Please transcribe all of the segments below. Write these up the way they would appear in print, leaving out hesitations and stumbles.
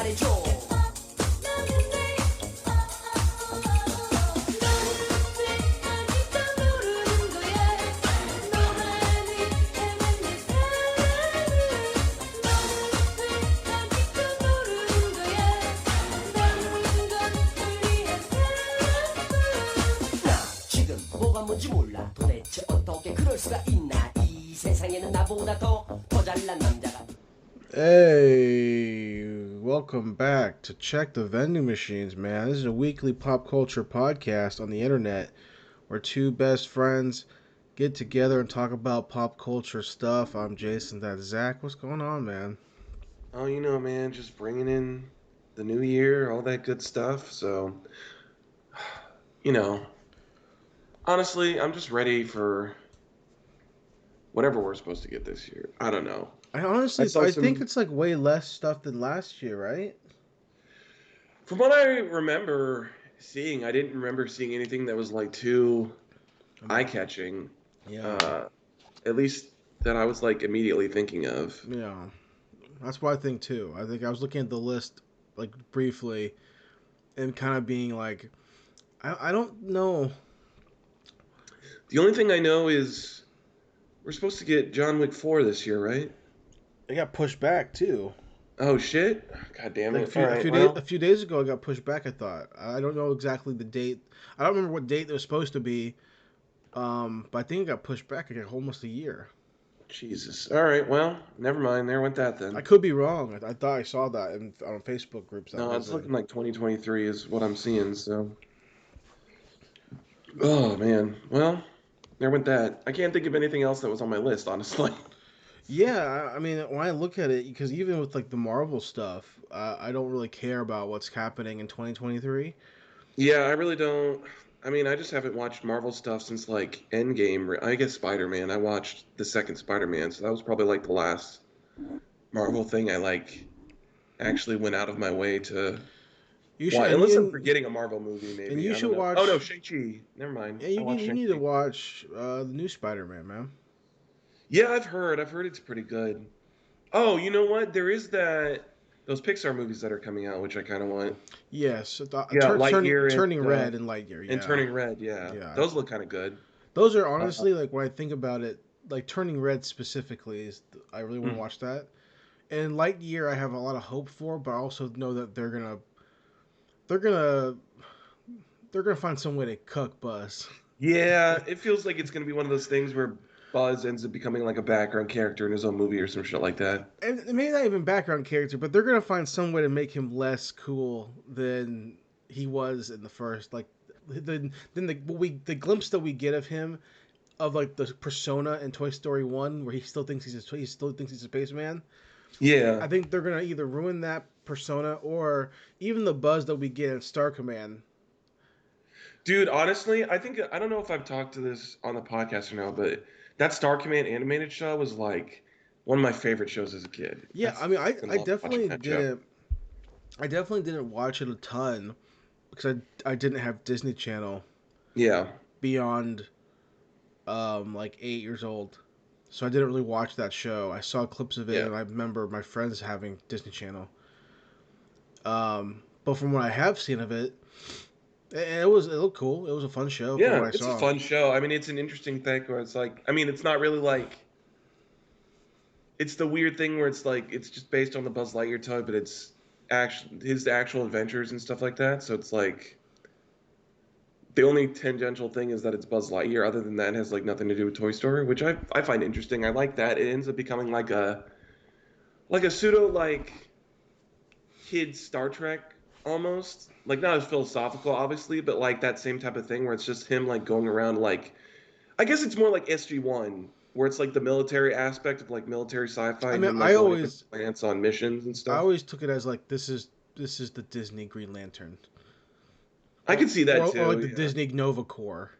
말해줘. 뭔지 몰라 도대체 어떻게 그럴 수가 있나 이 세상에는 나보다 더 잘난 남자가. Hey, welcome back to Check the Vending Machines, man. This is a weekly pop culture podcast on the internet where two best friends get together and talk about pop culture stuff. I'm Jason, that's Zach. What's going on, man? Oh, man, just bringing in the new year, all that good stuff. So, you know, honestly, I'm just ready for whatever we're supposed to get this year. I don't know. I think it's like way less stuff than last year, right? From what I remember seeing, I didn't remember seeing anything that was like too eye-catching. Yeah. At least that I was like immediately thinking of. Yeah. That's what I think too. I think I was looking at the list like briefly and kind of being like, I don't know. The only thing I know is we're supposed to get John Wick 4 this year, right? It got pushed back too. Oh shit! God damn it! A few days ago, it got pushed back. I thought. I don't know exactly the date. I don't remember what date it was supposed to be. But I think it got pushed back again, almost a year. Jesus. All right. Well, never mind. There went that then. I could be wrong. I thought I saw that on Facebook groups. No, it's looking like 2023 is what I'm seeing. So. Oh man. Well, there went that. I can't think of anything else that was on my list, honestly. Yeah, I mean, when I look at it, because even with like the Marvel stuff, I don't really care about what's happening in 2023. Yeah, I really don't. I mean, I just haven't watched Marvel stuff since like Endgame. I guess Spider-Man. I watched the second Spider-Man, so that was probably like the last Marvel thing I like actually went out of my way to. Unless I'm forgetting a Marvel movie, maybe. And you should watch. Oh no, Shang-Chi. Never mind. Yeah, you need to watch the new Spider-Man, man. Yeah, I've heard it's pretty good. Oh, you know what? There is those Pixar movies that are coming out, which I kind of want. Yes, Lightyear, Turning Red and Lightyear. Yeah. And Turning Red, yeah. Those look kind of good. Those are honestly like when I think about it, like Turning Red specifically I really want to watch that. And Lightyear, I have a lot of hope for, but I also know that they're gonna find some way to cuck Buzz. Yeah, it feels like it's gonna be one of those things where Buzz ends up becoming like a background character in his own movie or some shit like that. And maybe not even background character, but they're gonna find some way to make him less cool than he was in the first. Like the glimpse that we get of him, of like the persona in Toy Story 1, where he still thinks he's a spaceman. Yeah, I think they're gonna either ruin that persona or even the Buzz that we get in Star Command. Dude, honestly, I don't know if I've talked to this on the podcast or no, but that Star Command animated show was like one of my favorite shows as a kid. Yeah, I mean, I definitely didn't. I definitely didn't watch it a ton because I didn't have Disney Channel. Yeah. Beyond, like 8 years old, so I didn't really watch that show. I saw clips of it, and I remember my friends having Disney Channel. But from what I have seen of it. It looked cool. It was a fun show. Yeah, it's a fun show. I mean, it's an interesting thing where it's like, I mean, it's not really like, it's the weird thing where it's like, it's just based on the Buzz Lightyear toy, but it's his actual adventures and stuff like that. So it's like, the only tangential thing is that it's Buzz Lightyear. Other than that, it has like nothing to do with Toy Story, which I find interesting. I like that. It ends up becoming like a pseudo like kids Star Trek almost. Like, not as philosophical, obviously, but like that same type of thing where it's just him like going around like, I guess it's more like SG-1, where it's like the military aspect of like military sci-fi. I mean, and, like, I always plants on missions and stuff. I always took it as like this is the Disney Green Lantern. I can see that too. Or like the Disney Nova Corps.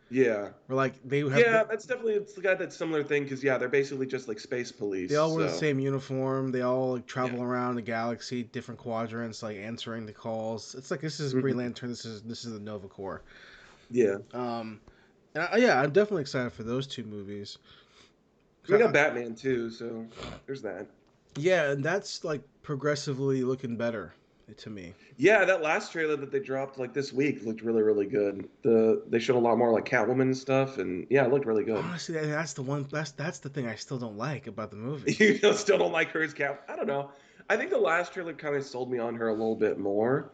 Yeah. Or like they have. Yeah, that's definitely got that similar thing because they're basically just like space police. They all wear the same uniform. They all like travel around the galaxy, different quadrants, like answering the calls. It's like this is Green Lantern. This is the Nova Corps. Yeah. And I'm definitely excited for those two movies. We got Batman too, so there's that. Yeah, and that's like progressively looking better to me. Yeah, that last trailer that they dropped like this week looked really, really good. They showed a lot more like Catwoman and stuff, and yeah, it looked really good. Honestly, that's the one. That's the thing I still don't like about the movie. You still don't like her as Cat? I don't know. I think the last trailer kind of sold me on her a little bit more.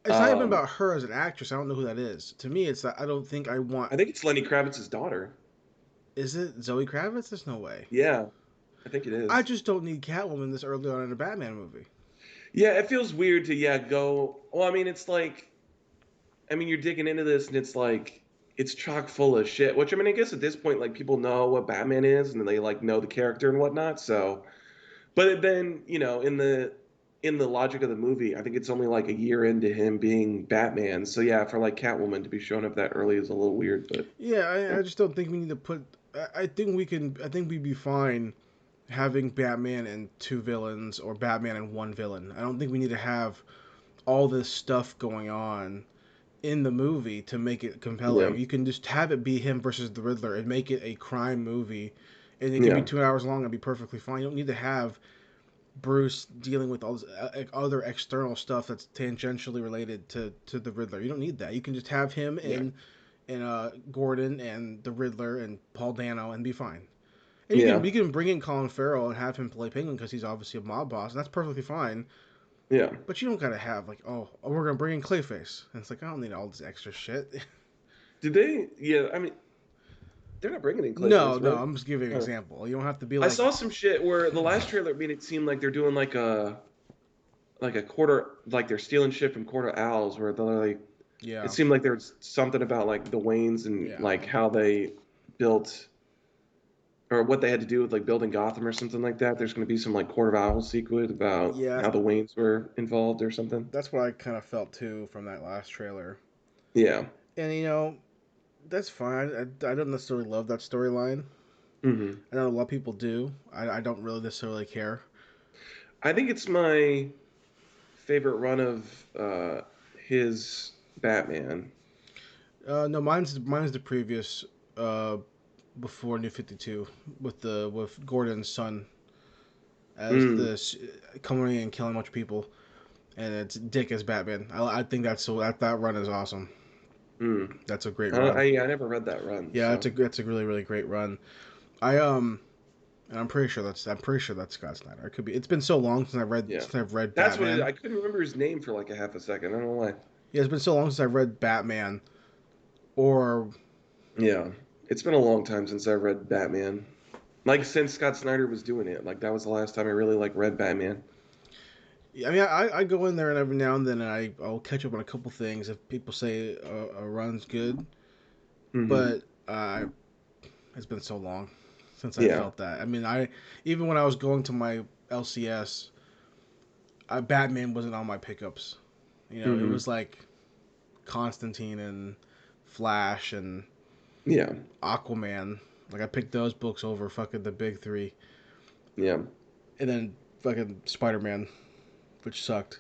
It's not even Um, about her as an actress. I don't know who that is. To me, it's that I don't think I want. I think it's Lenny Kravitz's daughter. Is it Zoe Kravitz? There's no way. Yeah, I think it I is. just don't need Catwoman this early on in a Batman movie. Yeah, it feels weird to go. Well, I mean, it's like, I mean, you're digging into this, and it's like it's chock full of shit. Which I mean, I guess at this point, like people know what Batman is, and they like know the character and whatnot. So, but then in the logic of the movie, I think it's only like a year into him being Batman. So yeah, for like Catwoman to be showing up that early is a little weird. But Yeah, I just don't think we need to put. I think we can. I think we'd be fine having Batman and two villains or Batman and one villain. I don't think we need to have all this stuff going on in the movie to make it yeah, compelling. You can just have it be him versus the Riddler and make it a crime movie, and it can be yeah, 2 hours long and be perfectly fine. You don't need to have Bruce dealing with all this other external stuff that's tangentially related to the Riddler. You don't need that. You can just have him yeah, and Gordon and the Riddler and Paul Dano and be fine. And yeah, you can bring in Colin Farrell and have him play Penguin because he's obviously a mob boss, and that's perfectly fine. yeah. But you don't gotta have like, we're gonna bring in Clayface, and it's like I don't need all this extra shit. Did they? Yeah, I mean, they're not bringing in No, Clayface, no, right? I'm just giving an Oh. example. You don't have to be I like, saw some shit where the last trailer made it seem like they're doing like a quarter, like they're stealing shit from Quarter Owls, where they're like, it yeah, seemed like there was something about like the Waynes and yeah, like how they built or what they had to do with like building Gotham or something like that. There's going to be some like Court of Owls sequel about yeah. how the Waynes were involved or something. That's what I kind of felt too from that last trailer. Yeah. And that's fine. I don't necessarily love that storyline. hmm I know a lot of people do. I don't really necessarily care. I think it's my favorite run of his Batman. No, mine's the previous uh, before New 52 with Gordon's son as Mm, this coming in and killing a bunch of people, and it's Dick as Batman. I think that run is awesome. mm. That's a great run. I never read that run, Yeah, so that's a really really great run. I and I'm pretty sure that's Scott Snyder. It could be. It's been so long yeah. since I've read That's what it is. Batman. I couldn't remember his name for like a half a second. I don't know why. Yeah, it's been so long since I've read Batman or Yeah. It's been a long time since I read Batman. Like since Scott Snyder was doing it. Like that was the last time I really like read Batman. I mean, I go in there and every now and then I'll catch up on a couple things if people say a run's good, hmm but it's been so long since I Yeah. felt that. I mean, I even when I was going to my LCS, Batman wasn't on my pickups. It hmm was like Constantine and Flash and Yeah. Aquaman. Like I picked those books over fucking the big three, Yeah. and then fucking Spider Man, which sucked.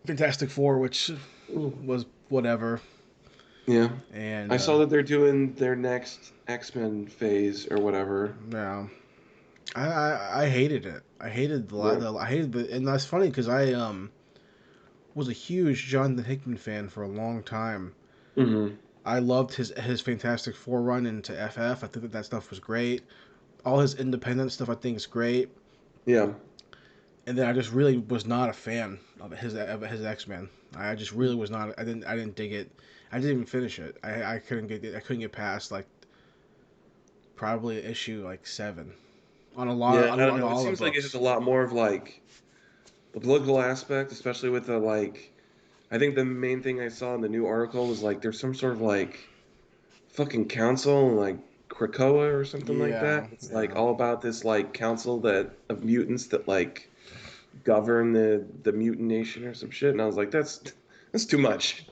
Fantastic Four, which was whatever, Yeah. and I saw that they're doing their next X-Men phase or whatever. yeah, I hated it. I hated Yeah. I hated and that's funny because I was a huge Jonathan Hickman fan for a long time. hmm I loved his Fantastic Four run into FF. I think that stuff was great. All his independent stuff I think is great. Yeah. And then I just really was not a fan of his X Men. I just really was not. I didn't dig it. I didn't even finish it. I couldn't get past like probably issue like 7 on a Yeah. I don't on know. It all the seems like it has books. a lot more of like the political aspect, especially with the like. I think the main thing I saw in the new article was like there's some sort of like fucking council like Krakoa or something like Yeah, that. It's like yeah, all about this like council that of mutants that like govern the mutant nation or some shit. And I was like, that's too much.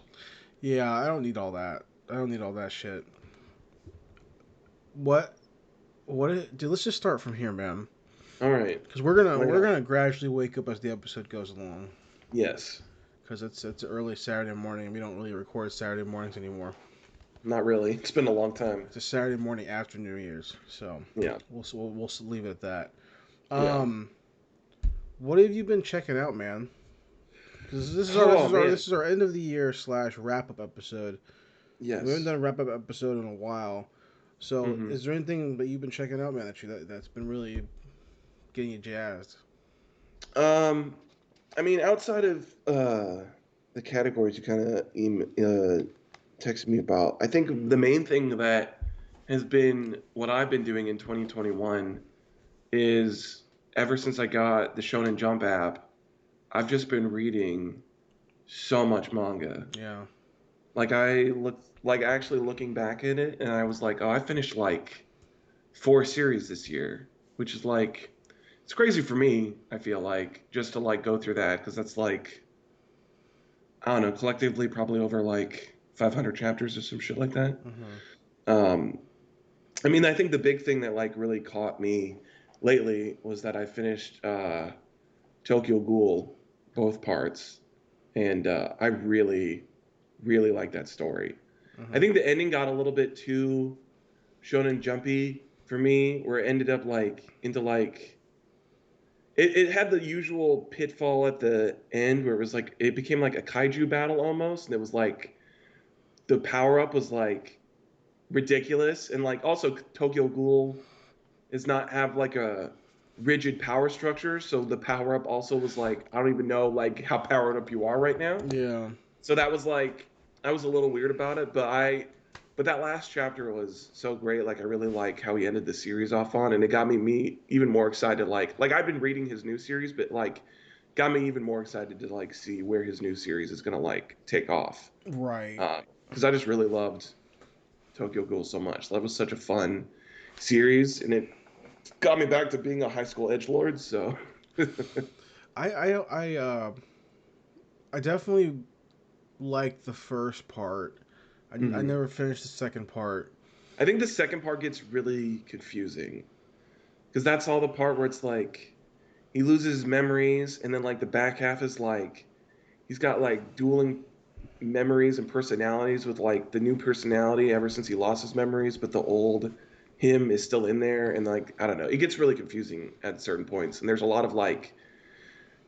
yeah. I don't need all that. I don't need all that shit. What dude? Let's just start from here, man. All right, Because lay it we're on. gonna gradually wake up as the episode goes along. Yes, Because it's early Saturday morning and we don't really record Saturday mornings anymore. not really. It's been a long time. It's a Saturday morning after New Year's, so Yeah. we'll leave it at that. Yeah. Um, what have you been checking out, man? Because Oh man. this is our end of the year slash wrap up episode. We haven't Yes. done a wrap up episode in a while. So, hmm is there anything that you've been checking out, man, that's been really getting you jazzed? Um, I mean, outside of the categories you kind of texted me about, I think the main thing that has been what I've been doing in 2021 is ever since I got the Shonen Jump app, I've just been reading so much manga. Yeah. Like I look like actually looking back at it and I was like, oh, I finished like 4 series this year, which is like it's crazy for me, I feel like, just to like go through that because that's like I don't know, collectively probably over like 500 chapters or some shit like that. Mm-hmm. Um I mean, I think the big thing that like really caught me lately was that I finished Tokyo Ghoul both parts and I really like that story. I Mm-hmm. think the ending got a little bit too shonen jumpy for me, where it ended up like into like it had the usual pitfall at the end where it was like it became like a kaiju battle almost, and it was like the power up was like ridiculous, and like also Tokyo Ghoul is not have like a rigid power structure, so the power up also was like I don't even know like how powered up you are right now. Yeah. So that was like I was a little weird about it, but that last chapter was so great. Like I really like how he ended the series off on, and it got me even more excited. Like I've been reading his new series, but like got me even more excited to like see where his new series is gonna like take off. Right. Because I just really loved Tokyo Ghoul so much. That was such a fun series, and it got me back to being a high school edge lord. So I I I I definitely liked the first part. I Mhm. never finished the second part. I think the second part gets really confusing because that's all the part where it's like he loses memories, and then like the back half is like he's got like dueling memories and personalities with like the new personality ever since he lost his memories, but the old him is still in there, and like I don't know, it gets really confusing at certain points, and there's a lot of like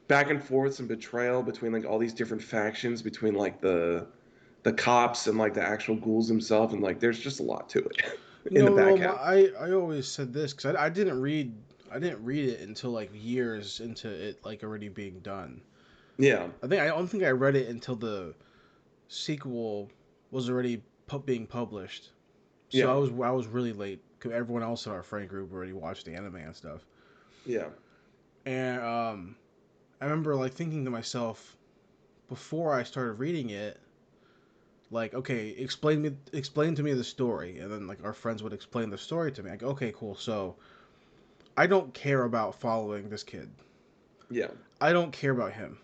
back and forths and betrayal between like all these different factions between like the cops and like the actual ghouls themselves, and like there's just a lot to it You in the know, back half. I always said this because I didn't read it until like years into it like already being done. Yeah, I don't think I read it until the sequel was already being published. So yeah, I was really late. 'Cause everyone else in our friend group already watched the anime and stuff. yeah. And I remember like thinking to myself before I started reading it, like, okay, explain to me the story, and then like our friends would explain the story to me. Like, okay, cool. So I don't care about following this kid. Yeah. I don't care about him.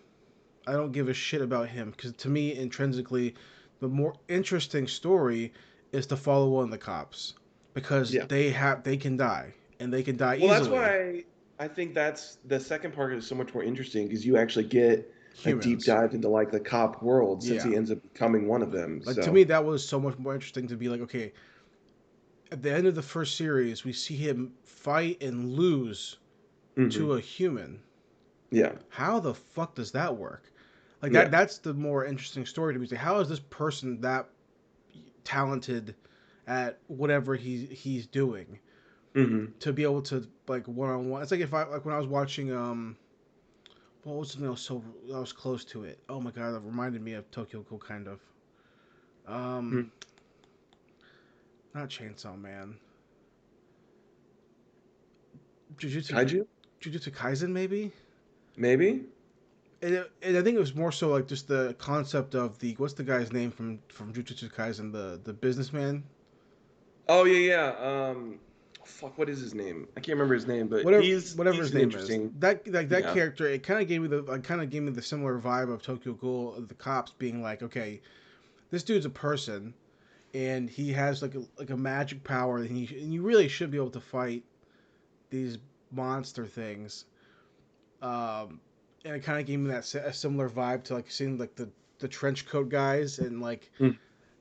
I don't give a shit about him because to me, intrinsically, the more interesting story is to follow one of the cops because Yeah. they can die and they can die Well, that's easily. why I think that's the second part is so much more interesting because you actually get a deep Humans, dive into like the cop world since yeah. he ends up becoming one of them. Like to So, me, that was so much more interesting to be like, okay, at the end of the first series, we see him fight and lose hmm to a human. yeah, How the fuck does that work? Like yeah, that's the more interesting story to me. Say, how is this person that talented at whatever he's doing hmm to be able to like one on one? It's like if I like when I was watching what was something else so I was close to it. Oh my god, that reminded me of Tokyo Ghoul kind of. Um, not Chainsaw Man. Jujutsu Kaiju, Jujutsu Kaisen maybe. maybe. And I think it was more so like just the concept of the what's the guy's name from Jujutsu Kaisen, the businessman, Oh yeah, yeah. Fuck, what is his name? I can't remember his name, but whatever he's his an name is. interesting. That like that Yeah, character, it kind of gave me the similar vibe of Tokyo Ghoul, of the cops being like, okay, this dude's a person and he has like a magic power, and you really should be able to fight these monster things. Um, and it kind of gave me that a similar vibe to like seeing like the trench coat guys and like Mm.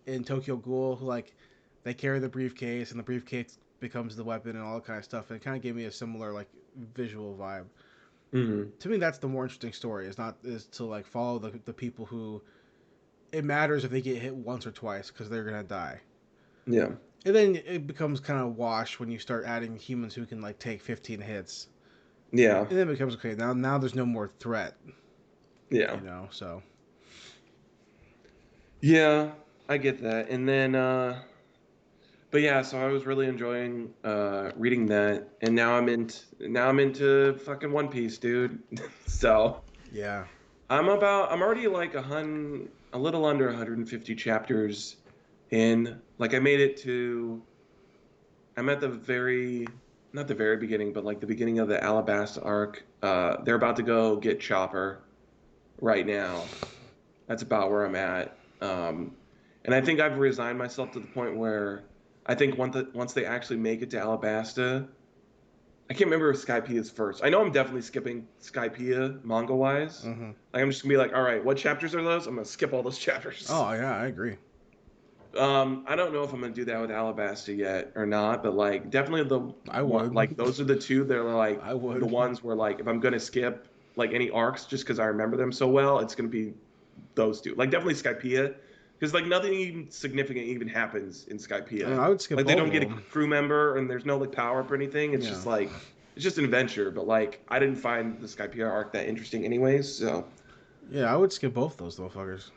in Tokyo Ghoul, who like they carry the briefcase and the briefcase becomes the weapon and all that kind of stuff. And it kind of gave me a similar like visual vibe. Hmm. To me, that's the more interesting story. Is to like follow the people who it matters if they get hit once or twice because they're gonna die. Yeah. And then it becomes kind of wash when you start adding humans who can like take 15 hits. Yeah. And then it becomes okay. Now there's no more threat, Yeah. you know. So Yeah, I get that. And then but yeah, so I was really enjoying reading that, and now I'm into fucking One Piece, dude. So yeah, I'm already like a little under 150 chapters in. Like I made it to I'm at the very not the very beginning, but like the beginning of the Alabasta arc. They're about to go get Chopper right now. That's about where I'm at. And I think I've resigned myself to the point where I think once they actually make it to Alabasta, I can't remember if Skypiea is first. I know I'm definitely skipping Skypiea manga wise. hmm Like I'm just gonna be like, all right, what chapters are those? I'm gonna skip all those chapters. oh yeah, I agree. I don't know if I'm gonna do that with Alabasta yet or not, but like definitely the I one would, like those are the two that are like I the would. ones where like if I'm gonna skip like any arcs just because I remember them so well, it's gonna be those two. Like definitely Skypiea, because like nothing even significant even happens in I mean, Skypiea. I would skip Like they both don't of get a them. crew member and there's no like power up or anything. It's Yeah, just like it's just an adventure. But like I didn't find the Skypiea arc that interesting anyways. So yeah, I would skip both those motherfuckers.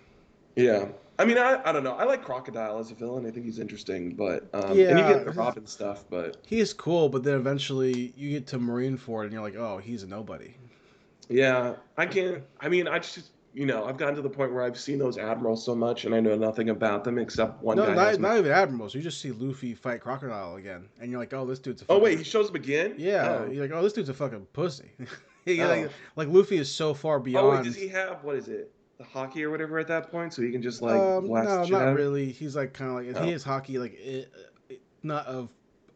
yeah. I mean, I don't know. I like Crocodile as a villain. I think he's interesting, but and you get Yeah, the Robin stuff, but he is cool, but then eventually you get to Marineford and you're like, oh, he's a nobody. yeah, I can't. I mean, I just I've gotten to the point where I've seen those admirals so much, and I know nothing about them except one No, guy has. not even admirals. You just see Luffy fight Crocodile again, and you're like, oh, this dude's a Oh fucking wait, he shows up again. yeah. Oh, You're like, oh, this dude's a fucking pussy. Yeah, oh, like Luffy is so far oh wait. Does beyond. he have what is it? The hockey or whatever at that point, so he can just like blast No, the shit not out of him. really. He's like kind of like he Oh, is hockey, like not of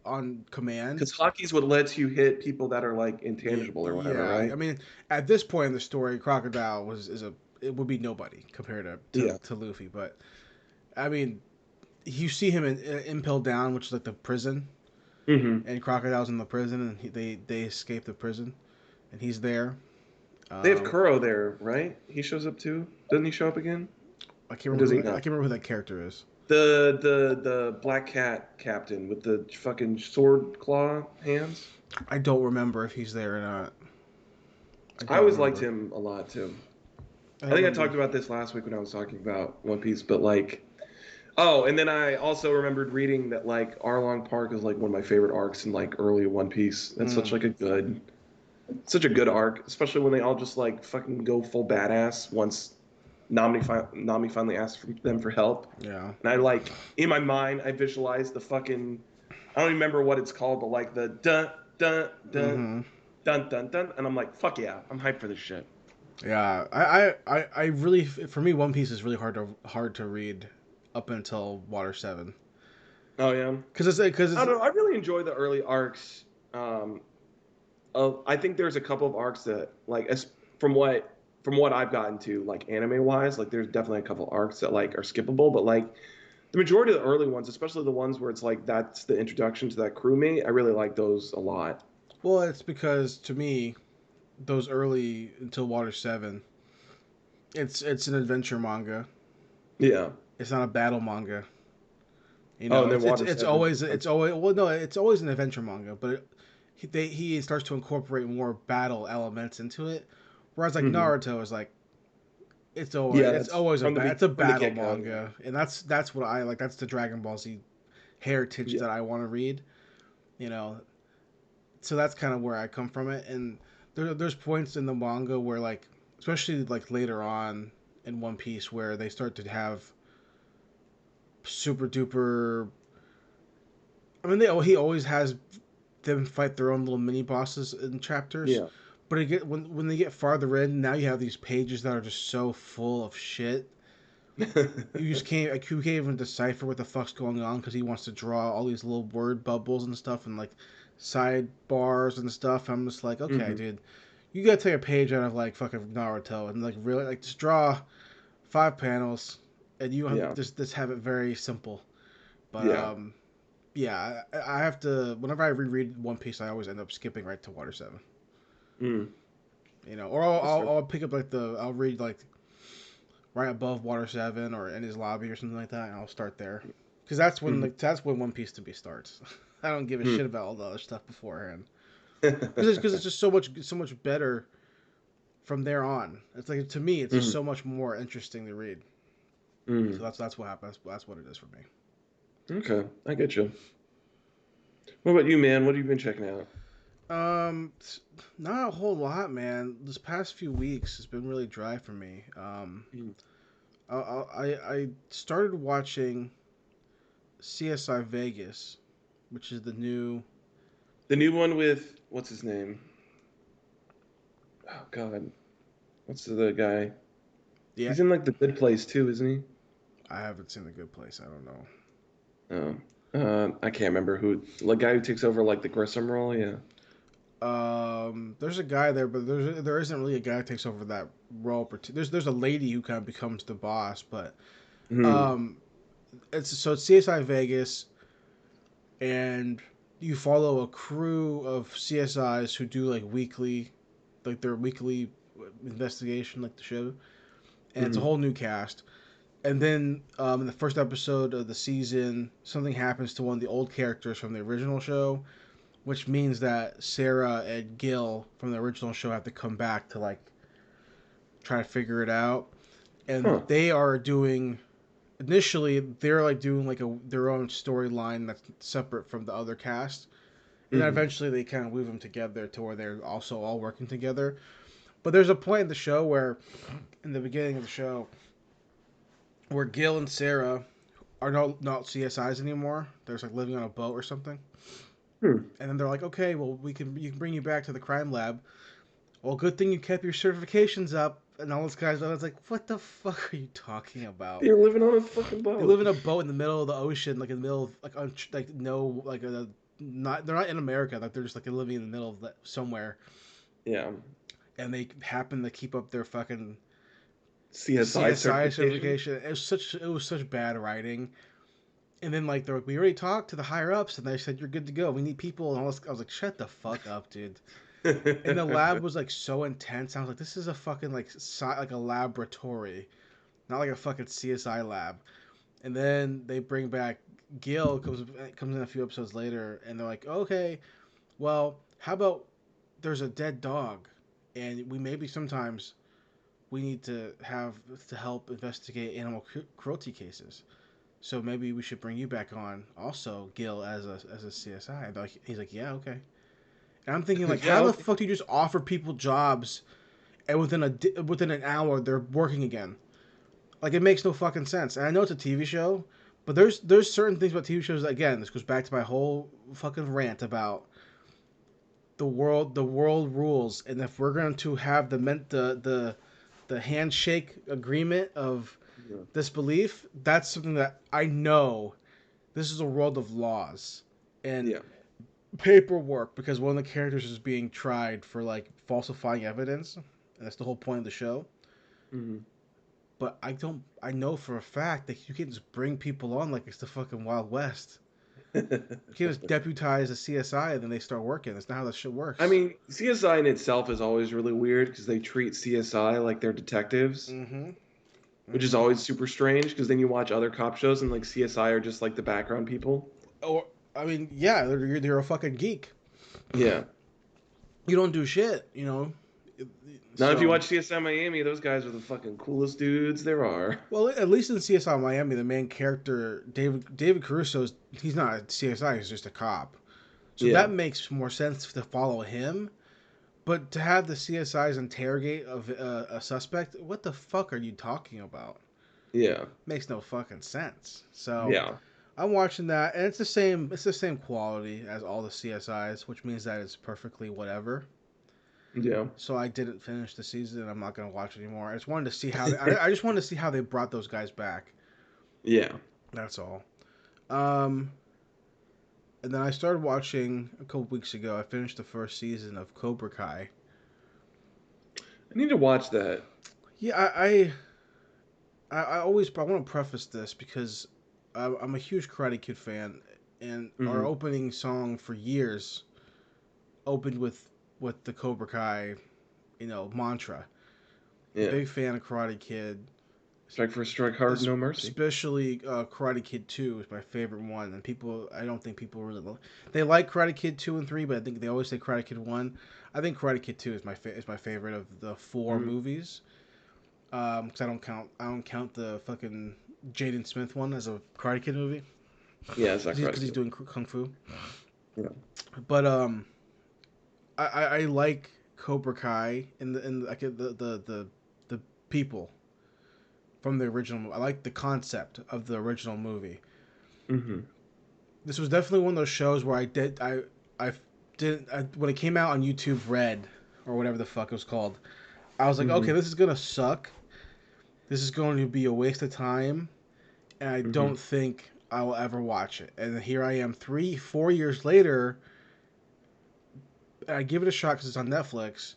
on command. because hockey's what lets you hit people that are like Yeah, intangible or whatever, yeah. I right? mean, at this point in the story, Crocodile was is a it would be nobody compared Yeah. to Luffy. But I mean, you see him in Impel Down, which is like the prison, Hmm. and Crocodile's in the prison, and they escape the prison, and he's there. They have Um, Kuro there, right? He shows up too. Doesn't he show up again? Or does he I not? can't remember who that character is. The Black Cat captain with the fucking sword claw hands. I don't remember if he's there or not. I I don't always liked remember. him a lot too. I I don't think I remember. talked about this last week when I was talking about One Piece, but like, oh, and then I also remembered reading that like Arlong Park is like one of my favorite arcs in like early One Piece. That's Mm. such a good arc, especially when they all just like fucking go full badass once Nami finally asks them for help. Yeah. And I like in my mind I visualize the fucking I don't even remember what it's called, but like the dun dun dun Mm-hmm. dun dun dun, and I'm like, fuck yeah, I'm hyped for this shit. Yeah. I really for me One Piece is really hard to read up until Water 7 Oh yeah, because I it's don't know. I really enjoy the early arcs. Um, I think there's a couple of arcs that like as from what I've gotten to like anime wise, like there's definitely a couple arcs that like are skippable, but like the majority of the early ones, especially the ones where it's like that's the introduction to that crewmate, I really like those a lot. well it's because to me those early until Water 7 it's an adventure manga. Yeah. It's not a battle manga. You Oh, know, and then Water Seven. it's always well no, it's always an adventure manga, but he starts to incorporate more battle elements into it. Whereas like Hmm. Naruto is like Yeah, it's that's always it's a from the battle get go. Yeah. manga, and that's what I like. That's the Dragon Ball Z heritage Yeah. that I want to read. You know, so that's kind of where I come from it. And there's points in the manga where like, especially like later on in One Piece, where they start to have super duper. I mean, he always has them fight their own little mini bosses in chapters. Yeah. But when they get farther in, now you have these pages that are just so full of shit. You can't even decipher what the fuck's going on because he wants to draw all these little word bubbles and stuff and like sidebars and stuff. I'm just like, okay, Hmm. dude, you gotta take a page out of like fucking Naruto and like really like just draw 5 panels and you have Yeah. just have it very simple. But Yeah. yeah, I have to whenever I reread One Piece, I always end up skipping right to Water 7. Mm. You know, or That's fair. I'll pick up like I'll read like right above Water 7 or in his lobby or something like that, and I'll start there. Because that's when One Piece to be starts. I don't give a Mm. shit about all the other stuff beforehand. Because it's just so much better from there on. It's like to me, it's just Mm. so much more interesting to read. So Mm. that's what happens. That's what it is for me. Okay, I get you. What about you, man? What have you been checking out? Um, Not a whole lot, man. This past few weeks has been really dry for me. Mm. I started watching CSI Vegas, which is the new. The new one with what's his name? Oh God, what's the guy? Yeah, He's in like the Good Place too, isn't he? I haven't seen The Good Place. I don't know. Oh, I can't remember who. The guy who takes over like the Grissom role. Yeah. There's a guy there, but there isn't really a guy who takes over that role. There's a lady who kind of becomes the boss, but Hmm. um, it's CSI Vegas, and you follow a crew of CSIs who do like their weekly investigation, like the show, and it's a Hmm. whole new cast. And then in the first episode of the season, something happens to one of the old characters from the original show, which means that Sarah and Gil from the original show have to come back to like try to figure it out. And Huh. they are doing initially they're like doing like their own storyline that's separate from the other cast. And then Hmm. eventually they kind of weave them together to where they're also all working together. But there's a point in the show where, in the beginning of the show, where Gil and Sarah are not CSIs anymore. They're just like living on a boat or something. Hmm. And then they're like, okay, well you can bring you back to the crime lab. Well, good thing you kept your certifications up. And all those guys, I was like, what the fuck are you talking about? You're living on a fucking They live boat. in a boat in the middle of the ocean, like in the middle of like no like not they're not in America, like they're just like living in the middle of somewhere, Yeah. and they happen to keep up their fucking CSI CSI certification. certification. It was such bad writing. And then like they're like, we already talked to the higher ups, and they said you're good to go. We need people, and all this. I was like, shut the fuck up, dude. And the lab was like so intense. I was like, this is a fucking like a laboratory, not like a fucking CSI lab. And then they bring back Gil comes in a few episodes later, and they're like, okay, well, how about there's a dead dog, and we maybe sometimes we need to have to help investigate animal cruelty cases. So maybe we should bring you back on, also Gil as a CSI. And he's like, yeah, okay. And I'm thinking like, Yeah. how the Okay. fuck do you just offer people jobs, and within an hour they're working again? Like it makes no fucking sense. And I know it's a TV show, but there's certain things about TV shows that, again, this goes back to my whole fucking rant about the world rules, and if we're going to have the handshake agreement of Yeah. disbelief, that's something that I know this is a world of laws and Yeah. paperwork, because one of the characters is being tried for like falsifying evidence, and that's the whole point of the show. Hmm. But I know for a fact that you can't just bring people on like it's the fucking Wild West. You can't just deputize a CSI and then they start working. That's not how that shit I works. mean, CSI in itself is always really weird because they treat CSI like they're detectives, Mm-hmm. which is Mm-hmm. always super strange because then you watch other cop shows and like CSI are just like the background people. Or I mean, yeah, you're a fucking geek. Yeah. You don't do shit, you know. Now, if you So, watch CSI Miami, those guys are the fucking coolest dudes there are. well, at least in CSI Miami, the main character David Caruso's he's not a CSI. He's just a cop. So Yeah. that makes more sense to follow him. But to have the CSIs interrogate a suspect, what the fuck are you talking about? Yeah. Makes no fucking sense. So Yeah. I'm watching that, and it's the same. It's the same quality as all the CSIs, which means that it's perfectly whatever. Yeah. So I didn't finish the season. I'm not gonna watch it anymore. I just wanted to see how I just wanted to see how they brought those guys back. Yeah. That's all. Um, and then I started watching a couple weeks ago. I finished the first season of Cobra Kai. I need to watch that. Yeah, I want to preface this because I'm a huge Karate Kid fan, and our Hmm. opening song for years opened with with the Cobra Kai, mantra. Yeah. Big fan of Karate Kid. Strike first, strike hard, no mercy. Especially Karate Kid 2 is my favorite one, and I don't think people really they like Karate Kid 2 and 3, but I think they always say Karate Kid 1. I think Karate Kid 2 is my favorite of the four movies. Because I don't count the fucking Jaden Smith one as a Karate Kid movie. Yeah, it's not Because he's doing kung fu. Yeah. But I like Cobra Kai and like the people from the original. I like the concept of the original movie. Mm-hmm. This was definitely one of those shows where when it came out on YouTube Red or whatever the fuck it was called, I was like, okay, this is gonna suck. This is going to be a waste of time, and I don't think I will ever watch it. And here I am, 4 years later. I give it a shot because it's on Netflix,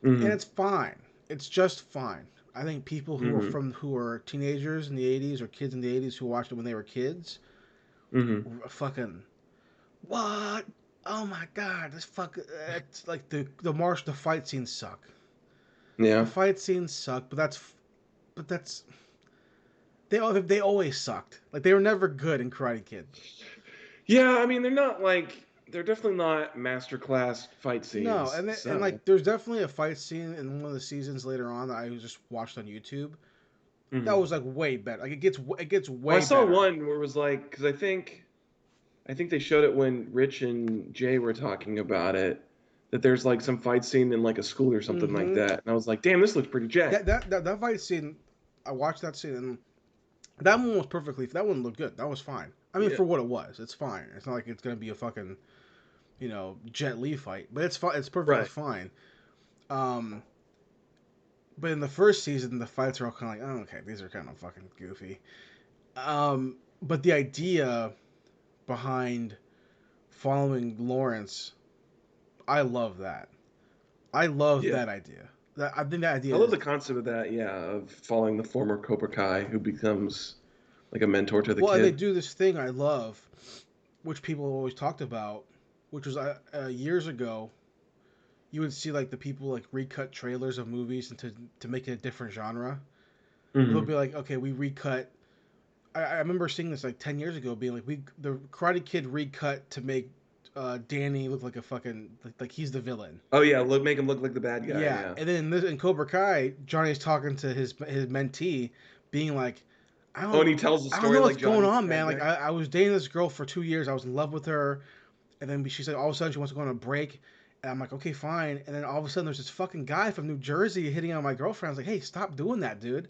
and it's fine. It's just fine. I think people who are teenagers in the '80s or kids in the '80s who watched it when they were kids, fucking what? Oh my god, this fucking it's like the fight scenes suck. Yeah. The fight scenes suck, but that's they always sucked. Like they were never good in Karate Kid. Yeah, I mean they're definitely not masterclass fight No, scenes. and So. like there's definitely a fight scene in one of the seasons later on that I just watched on YouTube. That was like way better. Like it gets way Well, I saw better. one where it was like because I think they showed it when Rich and Jay were talking about it. That there's like some fight scene in like a school or something like that, and I was like, "Damn, this looks pretty jacked." That fight scene, I watched that scene and that one was perfectly. That one looked good. That was fine. I mean, for what it was, it's fine. It's not like it's gonna be a fucking, Jet Li fight, but it's fine. It's perfectly fine. But in the first season, the fights are all kind of like, oh, okay, these are kind of fucking goofy. But the idea behind following Lawrence, I love that. I love that idea. I think that idea. I love the concept of that. Yeah, of following the former Cobra Kai who becomes like a mentor to the Well, and they kid. do this thing I love, which people always talked about, which was years ago. You would see like the people like recut trailers of movies to make it a different genre. They'll be like, okay, we recut. I remember seeing this like 10 years ago, being like, the Karate Kid recut to make Danny look like a fucking like he's the villain. Oh yeah, make him look like the bad guy. Yeah. And then in Cobra Kai, Johnny's talking to his mentee, being like, Oh, and he tells the I don't story know like what's going Johnny's the on, bad man. Like guy. I was dating this girl for 2 years. I was in love with her, and then she said all of a sudden she wants to go on a break, and I'm like, okay, fine. And then all of a sudden there's this fucking guy from New Jersey hitting on my girlfriend. I was like, hey, stop doing that, dude.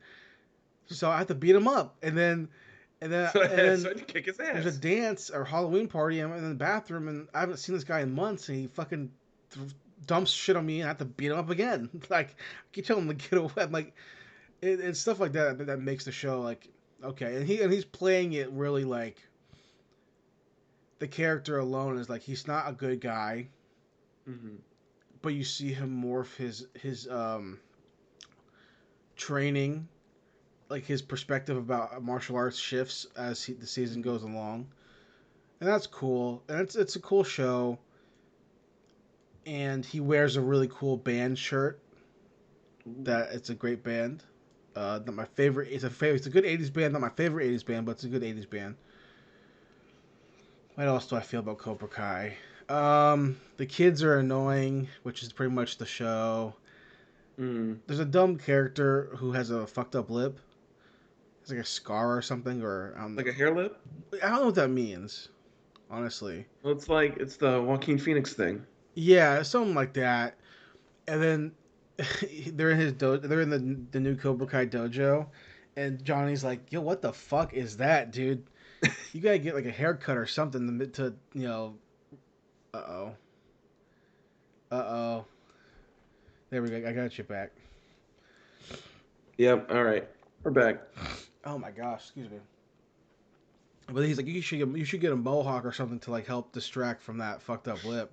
So I have to beat him up, So and then so I kick his there's a ass. dance or Halloween party. I'm in the bathroom, and I haven't seen this guy in months, and he fucking dumps shit on me, and I have to beat him up again. Like I keep telling him to get away. I'm like, it's stuff like that makes the show like okay, and he's playing it really like the character alone is like he's not a good guy, but you see him morph his training, like his perspective about martial arts shifts as the season goes along, and that's cool. And it's a cool show. And he wears a really cool band shirt. That it's a great band. Not my favorite. It's a good '80s band. Not my favorite '80s band, but it's a good '80s band. What else do I feel about Cobra Kai? The kids are annoying, which is pretty much the show. There's a dumb character who has a fucked up lip. It's like a scar or something, or I don't know. Like a hair lip. I don't know what that means, honestly. Well, it's the Joaquin Phoenix thing. Yeah, something like that. And then they're in his they're in the new Cobra Kai dojo, and Johnny's like, "Yo, what the fuck is that, dude? You gotta get like a haircut or something to Uh oh. Uh oh. There we go. I got you back. Yep. All right, we're back. Oh my gosh, excuse me. But he's like, you should get a mohawk or something to like help distract from that fucked up lip.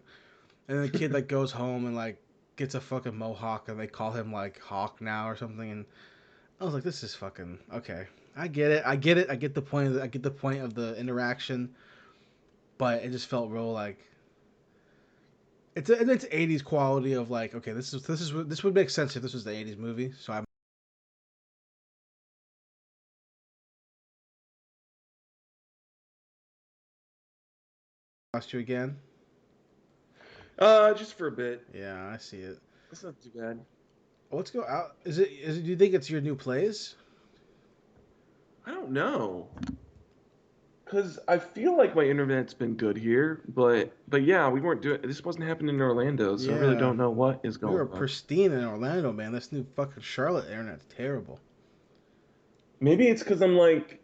And then the kid like goes home and like gets a fucking mohawk, and they call him like Hawk now or something. And I was like, this is fucking okay. I get it. I get the point I get the point of the interaction, but it just felt real like it's 80s quality of like, okay, this would make sense if this was the 80s movie. So I lost you again. Just for a bit. Yeah, I see it. That's not too bad. Let's go out. Do you think it's your new place? I don't know. Cause I feel like my internet's been good here, but yeah, we weren't doing this wasn't happening in Orlando, so I really Yeah. don't know what is We going were on. pristine in Orlando, man. This new fucking Charlotte internet's terrible. Maybe it's because I'm like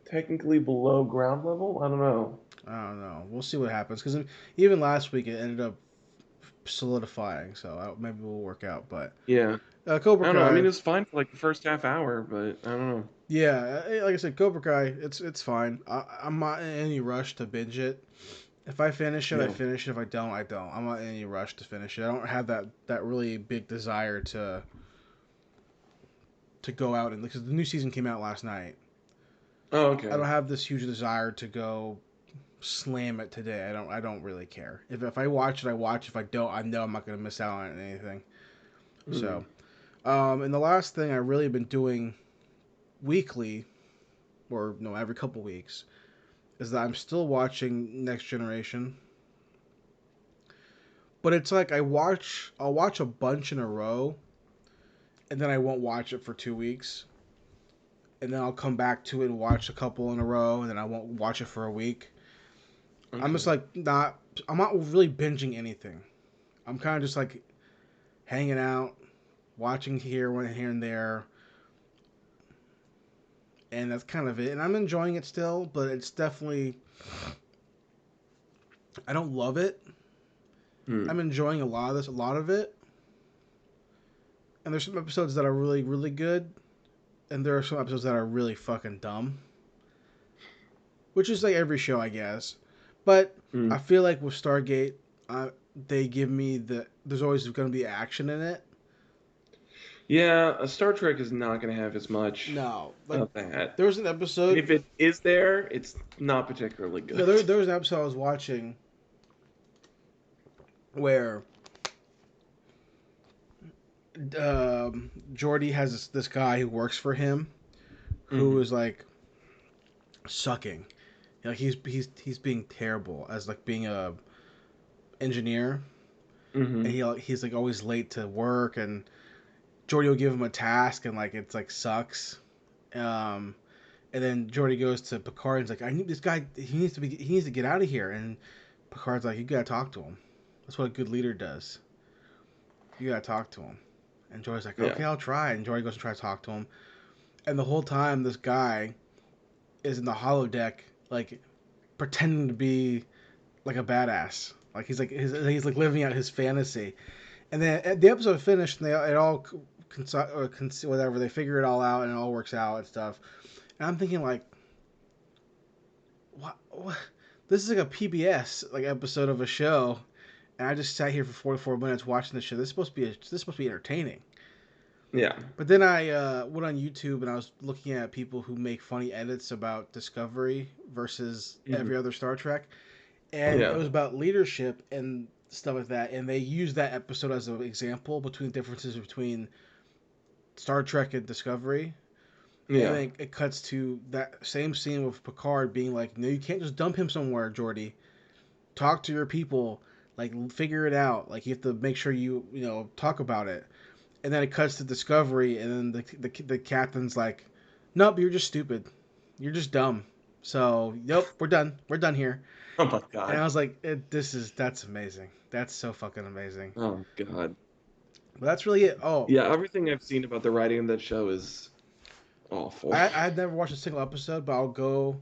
technically below ground level. I don't know. I don't know. We'll see what happens. Because even last week it ended up solidifying, so maybe we'll work out. But Yeah, I Cobra don't know. I mean, Kai, it was fine for like the first half hour, but I don't know. yeah, like I said, Cobra Kai, it's fine. I'm not in any rush to binge it. If I finish it, I Yeah. finish it. If I don't, I don't. I'm not in any rush to finish it. I don't have that really big desire to go out and because the new season came out last night. Oh, I okay. don't have this huge desire to go slam it today. I don't really care. If I watch it, I watch. If I don't, I know I'm not gonna miss out on anything. Hmm. So, and the last thing I really been doing weekly, or no, every couple weeks, is that I'm still watching Next Generation. But it's like I'll watch a bunch in a row, and then I won't watch it for 2 weeks, and then I'll come back to it and watch a couple in a row, and then I won't watch it for a week. I'm just Okay. like not. I'm not really binging anything. I'm kind of just like hanging out, watching here and there, and that's kind of it. And I'm enjoying it still, but it's definitely I don't love it. Hmm. I'm enjoying a lot of it, and there's some episodes that are really really good, and there are some episodes that are really fucking dumb, which is like every show, I guess. But Hmm. I feel like with Stargate, they give me there's always going to be action in it. Yeah, a Star Trek is not going to have as much No, like of that. there was an And episode. if it is there, it's not particularly No, good. there was an episode I was watching where Jordy has this guy who works for him who Hmm. is like sucking. You know, he's being terrible as like being a engineer, and Hmm. he's like always late to work, and Jordy will give him a task, and like it's like sucks. Um, and then Jordy goes to Picard and's like, I need this guy. He needs to get out of here. And Picard's like, you gotta talk to him. That's what a good leader does. You gotta talk to him. And Jordy's like, Yeah. okay, I'll try. And Jordy goes and tries to talk to him. And the whole time, this guy is in the holodeck, like pretending to be like a badass. Like he's like living out his fantasy. And then the episode finished, and it all whatever they figure it all out, and it all works out and stuff. And I'm thinking like, what? This is like a PBS like episode of a show, and I just sat here for 44 minutes watching this show. This is supposed to be entertaining. Yeah. But then I went on YouTube and I was looking at people who make funny edits about Discovery versus Hmm. every other Star Trek, and it Yeah. was about leadership and stuff like that. And they used that episode as an example between differences between Star Trek and Discovery. And Yeah. then it cuts to that same scene with Picard being like, "No, you can't just dump him somewhere, Geordi. Talk to your people, like figure it out. Like you have to make sure you know talk about it." And then it cuts to Discovery, and then the captain's like, "Nope, you're just stupid. You're just dumb. So, nope, we're done. We're done here." Oh my And I God. was like, that's amazing. That's so fucking amazing. Oh God. But that's really it. Oh, Yeah, everything I've seen about the writing of that show is awful. I had never watched a single episode, but I'll go.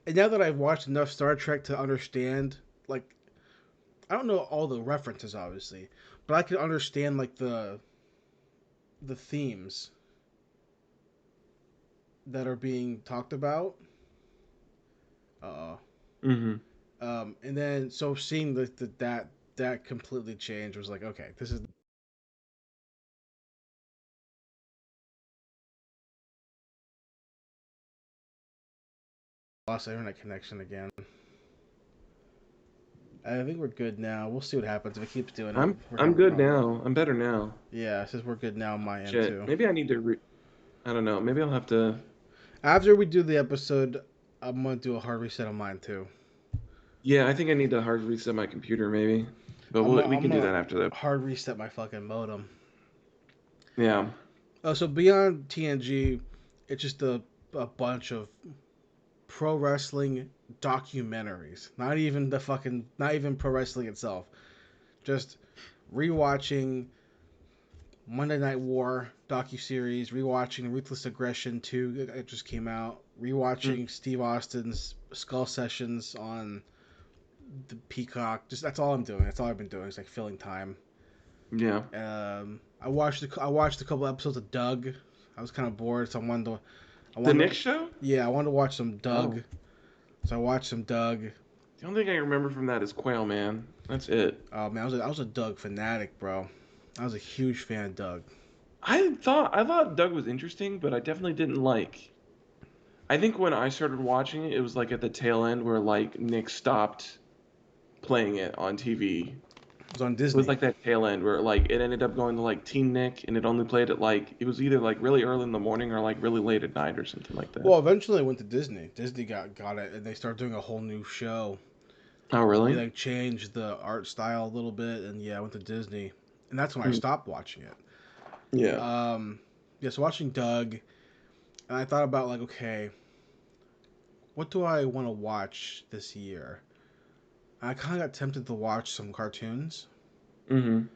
And now that I've watched enough Star Trek to understand, like, I don't know all the references, obviously, but I can understand like the themes that are being talked about. Uh, Hmm. and then so seeing that completely changed was like, okay, this is lost internet connection again. I think we're good now. We'll see what happens if it keeps doing it. We're gonna I'm have a good problem. now. I'm better now. Yeah, it says we're good now on my end Shit. too. Maybe I need to. I don't know. Maybe I'll have to. After we do the episode, I'm gonna do a hard reset on mine too. Yeah, I think I need to hard reset my computer, maybe. But we I'm can do gonna that after that. hard reset my fucking modem. Yeah. So beyond TNG, it's just a bunch of pro wrestling documentaries. Not even pro wrestling itself. Just rewatching Monday Night War docuseries, rewatching Ruthless Aggression 2 it just came out, Mm. rewatching Steve Austin's Skull Sessions on the Peacock. Just that's all I'm doing. That's all I've been doing. It's like filling time. Yeah. I watched a couple episodes of Doug. I was kind of bored, so I The wanted Nick to, show? yeah, I wanted to watch some Oh. Doug. So I watched some Doug. The only thing I remember from that is Quail Man. That's it. Oh man, I was a Doug fanatic, bro. I was a huge fan of Doug. I thought Doug was interesting, but I definitely didn't like. I think when I started watching it, it was like at the tail end where like Nick stopped playing it on TV. It was on It was Disney. like that tail end where like it ended up going to like Teen Nick, and it only played at like it was either like really early in the morning or like really late at night or something like that. Well, eventually I went to Disney. Disney got it, and they started doing a whole new show. Oh They really? like changed the art style a little bit, and yeah, I went to Disney, and that's when I Hmm. stopped watching it. Yeah. Yeah, so watching Doug, and I thought about like, okay, what do I want to watch this year? I kind of got tempted to watch some cartoons, Mm-hmm.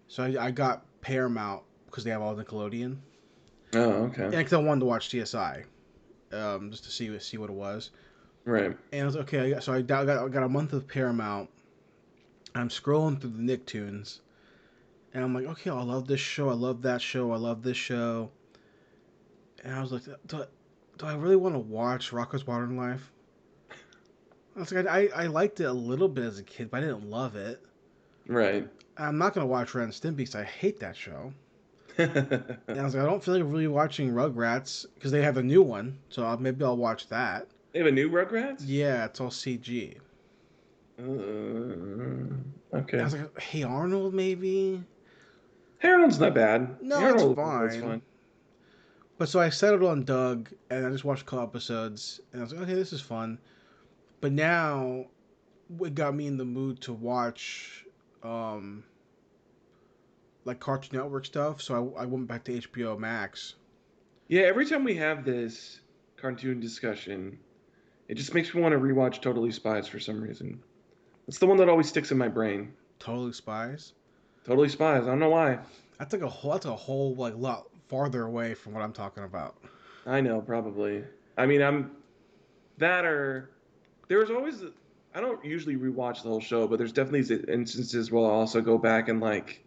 so I got Paramount because they have all Nickelodeon, Oh, okay. and because I wanted to watch CSI, just to see what it was. Right. And I was okay. I got a month of Paramount. I'm scrolling through the Nicktoons, and I'm like, okay, I love this show. I love that show. I love this show. And I was like, do I really want to watch Rocko's Modern Life? I was like, I liked it a little bit as a kid, but I didn't love it. Right. I'm not gonna watch Ren and Stimpy because I hate that show. And I They was like, I don't feel like really watching Rugrats because they have a new one, so maybe I'll watch that. have a new Rugrats? Yeah, it's all CG. And I Okay. was like, Hey Arnold, maybe. Harold's not bad. No, it's Harold's fine. fine. But so I settled on Doug, and I just watched a couple episodes, and I was like, okay, this is fun. But now, it got me in the mood to watch, um, like Cartoon Network stuff. So I went back to HBO Max. Yeah, every time we have this cartoon discussion, it just makes me want to rewatch Totally Spies for some reason. It's the one that always sticks in my brain. Totally Spies. Totally Spies. I don't know why. That's a whole like lot farther away from what I'm talking about. I know, probably. I mean, I'm that or there was always. I don't usually rewatch the whole show, but there's definitely instances where I'll also go back and like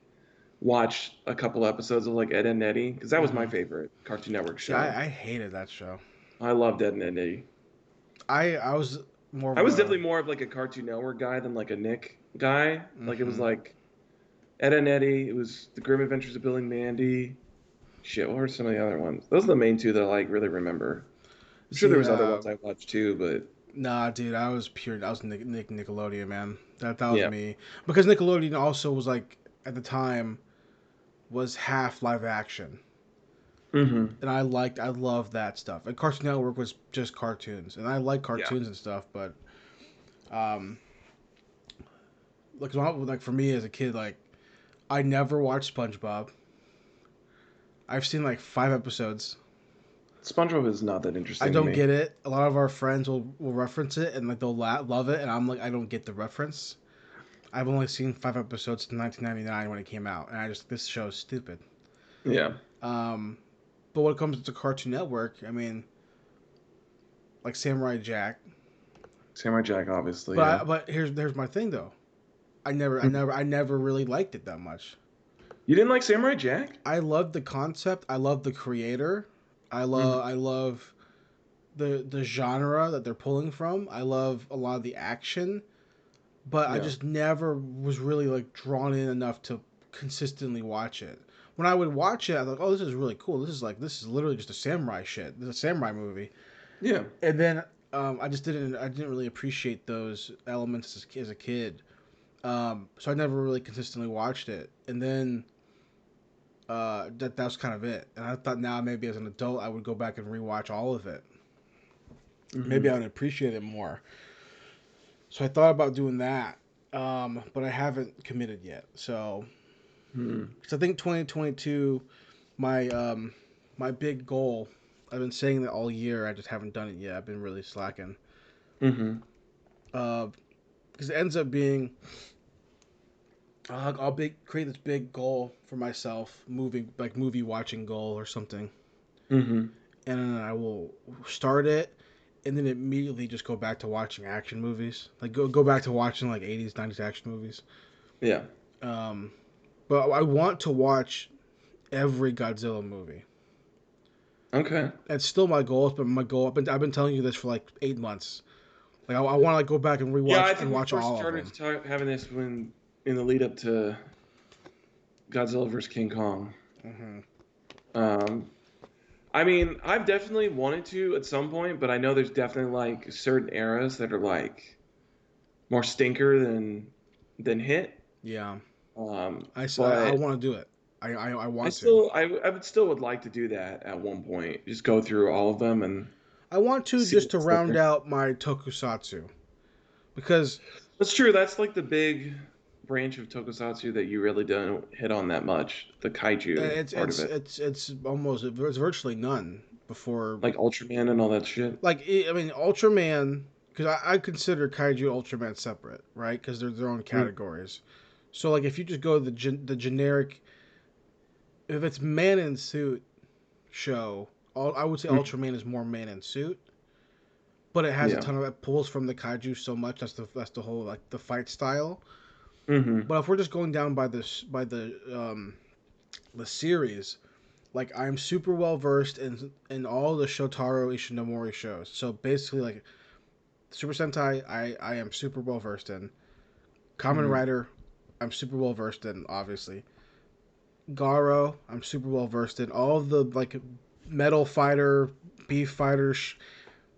watch a couple episodes of like Ed and Eddie because that was my Hmm. favorite Cartoon Network See, show. I hated that show. I loved Ed and Eddie. I was more I of was a definitely more of like a Cartoon Network guy than like a Nick guy. Like it was hmm like Ed and Eddie. It was The Grim Adventures of Billy and Mandy. Shit, what were some of the other ones? Those are the main two that I like really remember. I'm sure there see. was other ones I watched too, but Nah, dude, I was pure. I was Nickelodeon, man. That was yeah. me because Nickelodeon also was like at the time was half live action, Mm-hmm. and I loved that stuff. And Cartoon Network was just cartoons, and I like Yeah. cartoons and stuff, but um, like for me as a kid, like I never watched SpongeBob. I've seen like 5 episodes. SpongeBob is not that I interesting to don't me. get it. A lot of our friends will reference it and like they'll love it, and I'm like I don't get the reference. I've only seen 5 episodes in 1999 when it came out, and I just this show is stupid. Yeah. Um, but when it comes to Cartoon Network, I mean, like Samurai Jack. Samurai Jack, obviously, yeah. But here's my thing though. Hmm. I never really liked it that much. You didn't like Samurai Jack? I love the concept. I love the creator. Mm-hmm. I love the genre that they're pulling from. I love a lot of the action, but I Yeah. just never was really like drawn in enough to consistently watch it. When I would watch it, I was like, "Oh, this is really cool. This is literally just a samurai shit. This is a samurai movie." Yeah. And then I didn't really appreciate those elements as a kid. So I never really consistently watched it, and then that was kind of it. And I thought now maybe as an adult I would go back and rewatch all of it. Maybe Mm-hmm. I would appreciate it more. So I thought about doing that, but I haven't committed yet. So, Mm-hmm. cause I think 2022, my my big goal. I've been saying that all year. I just haven't done it yet. I've been really slacking. Mm-hmm. Uh, because it ends up being create this big goal for myself, movie watching goal or something, Mm-hmm. and then I will start it, and then immediately just go back to watching action movies. Like go back to watching like 80s, 90s action movies. Yeah. Um, but I want to watch every Godzilla movie. Okay. That's still my goal. It's been my goal. I've been telling you this for like 8 months. Like I want to like go back and Yeah, I rewatch and think we watch first all of started them. having this when in the lead up to Godzilla vs. King Kong. Hmm. Um, I mean, I've definitely wanted to at some point, but I know there's definitely like certain eras that are like more stinker than hit. Yeah, I But want to do it. I I want to. still I would still would like to do that at one point. Just go through all of them and I want to see just to what's round there. out my tokusatsu because That's true. That's like the big branch of tokusatsu that you really don't hit on that much, the kaiju it's part of it's it. it's it's almost it's virtually none before. Like Ultraman and all that shit. Like I mean, Ultraman, because I consider Kaiju Ultraman separate, right? Because they're their own Mm, categories. So like if you just go the generic, if it's man in suit show, I would say mm, Ultraman is more man in suit, but it has a yeah. ton of it pulls from the Kaiju so much. That's the whole like the fight style. Hmm. But if we're just going down by the series, like I'm super well versed in all the Shotaro Ishinomori shows. So basically, like Super Sentai, I am super well versed in. Kamen Hmm. Rider, I'm super well versed in. Obviously, Garo, I'm super well versed in. All of the like Metal Fighter, Beef Fighter,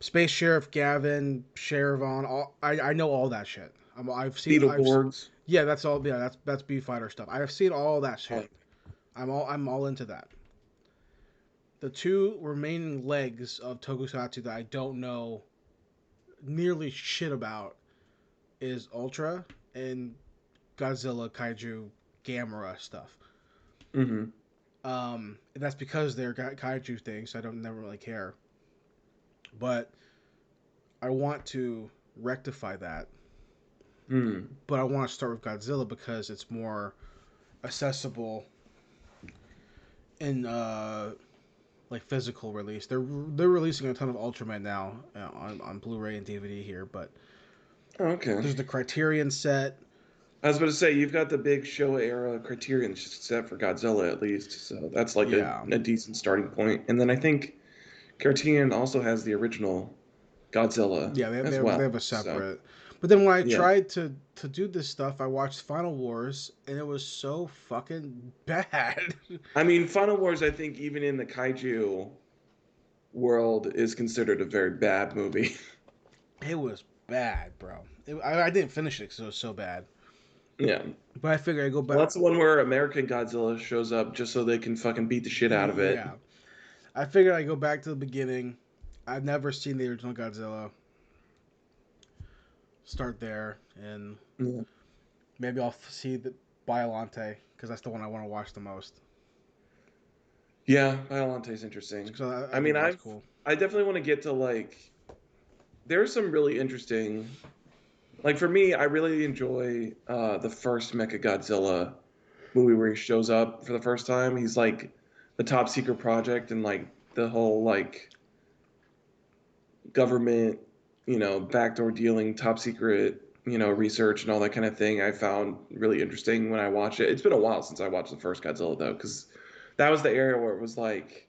Space Sheriff Gavin, Sheriff on. I know all that shit. I've Beetleborgs. yeah, that's all. Yeah, that's Beef Fighter stuff. I've seen all that Oh, shit. I'm all into that. The two remaining legs of Tokusatsu that I don't know nearly shit about is Ultra and Godzilla, Kaiju, Gamera stuff. hmm. And that's because they're Kaiju things. So I don't never really care. But I want to rectify that. Hmm. But I want to start with Godzilla because it's more accessible in like physical release. They're releasing a ton of Ultraman now on Blu-ray and DVD here, but Okay. there's the Criterion set. I was about to say you've got the big Showa era Criterion set for Godzilla at least, so that's like Yeah, a decent starting point. And then I think Criterion also has the original Godzilla yeah, they, as they, they well. have a So separate. But then when I yeah. tried to do this stuff, I watched Final Wars, and it was so fucking bad. I mean, Final Wars, I think even in the kaiju world is considered a very bad movie. It was bad, bro. I didn't finish it because it was so bad. Yeah. But I figured I'd go Well, back. that's the one where American Godzilla shows up just so they can fucking beat the shit out of it. Yeah, I figured I'd go back to the beginning. I've never seen the original Godzilla. Start there, and Yeah. maybe I'll see the Biolante because that's the one I want to watch the most. Yeah, Biolante's interesting. So I I mean, think that's cool. I definitely want to get to like there's some really interesting like for me, I really enjoy the first Mecha Godzilla movie where he shows up for the first time. He's like the top secret project and like the whole like government, backdoor dealing, top secret, research and all that kind of thing. I found really interesting when I watched it. It's been a while since I watched the first Godzilla though, because that was the era where it was like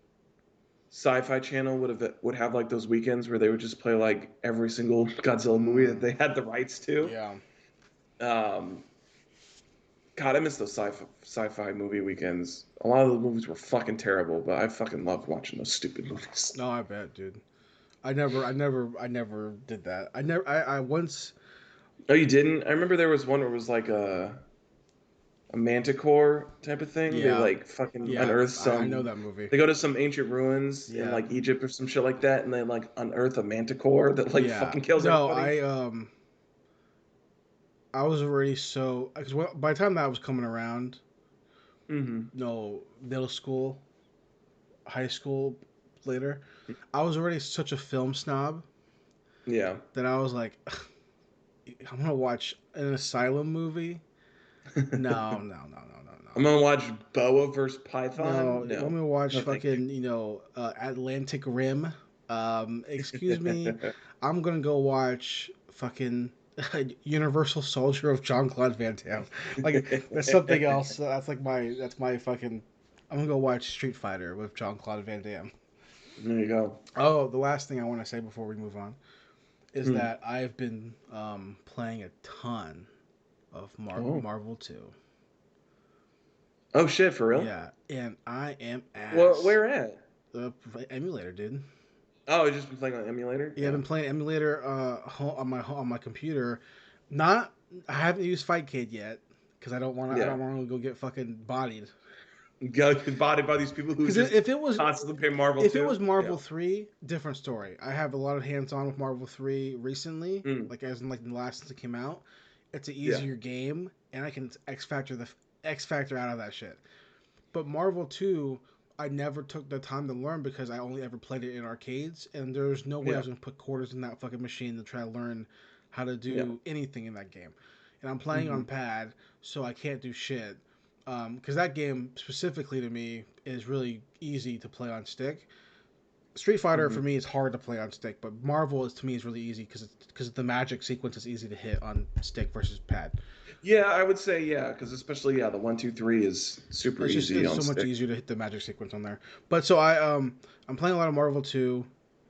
Sci-Fi Channel would have like those weekends where they would just play like every single Godzilla movie that Mm, they had the rights to. yeah. Um, God, I miss those sci-fi movie weekends. A lot of the movies were fucking terrible, but I fucking loved watching those stupid movies. No, I bet, dude. I never did that. I never. I once. Oh, you didn't? I remember there was one where it was like a manticore type of thing. They Yeah, like fucking yeah, unearth I know some. that movie. They go to some ancient ruins in Yeah, like Egypt or some shit like that, and they like unearth a manticore that like yeah. fucking kills No, everybody. I was already so because by the time that was coming around, Mm-hmm. no middle school, high school, later, I was already such a film snob Yeah. that I was like, I'm gonna watch an Asylum movie. No, no, no, no, no, I'm no. gonna watch Boa versus Python. No, you want No, me to watch no, thank you. fucking, Atlantic Rim? Excuse me. I'm gonna go watch fucking Universal Soldier of Jean Claude Van Damme. Like that's something else. That's my fucking. I'm gonna go watch Street Fighter with Jean Claude Van Damme. There you go. Oh, the last thing I want to say before we move on is Hmm. that I've been playing a ton of Oh. Marvel 2. Oh shit, for real? Yeah, and I am Well, ass. where at? The emulator, dude. Oh, I just been playing on emulator. Yeah, I've Yeah. been playing emulator on my computer. Not I haven't used Fightcade yet because I Yeah. don't want to go get fucking bodied. Got bodied by these people who Because just constantly play Marvel if it too. was Yeah. Marvel 3, different story. I have a lot of hands on with Marvel 3 recently, Mm. like as in like the last since it came out. It's an Yeah. easier game, and I can X factor out of that shit. But Marvel 2, I never took the time to learn because I only ever played it in arcades, and there's no way I Yeah. was gonna put quarters in that fucking machine to try to learn how to Yeah. do anything in that game. And I'm playing Hmm. on pad, so I can't do shit. Because that game specifically to me is really easy to play on stick. Street Fighter Hmm. for me is hard to play on stick, but Marvel is to me is really easy because the magic sequence is easy to hit on stick versus pad. Yeah, I would say yeah, because especially the 1, 2, 3 is super easy It's on so much stick. easier to hit the magic sequence on there. But so I'm playing a lot of Marvel 2,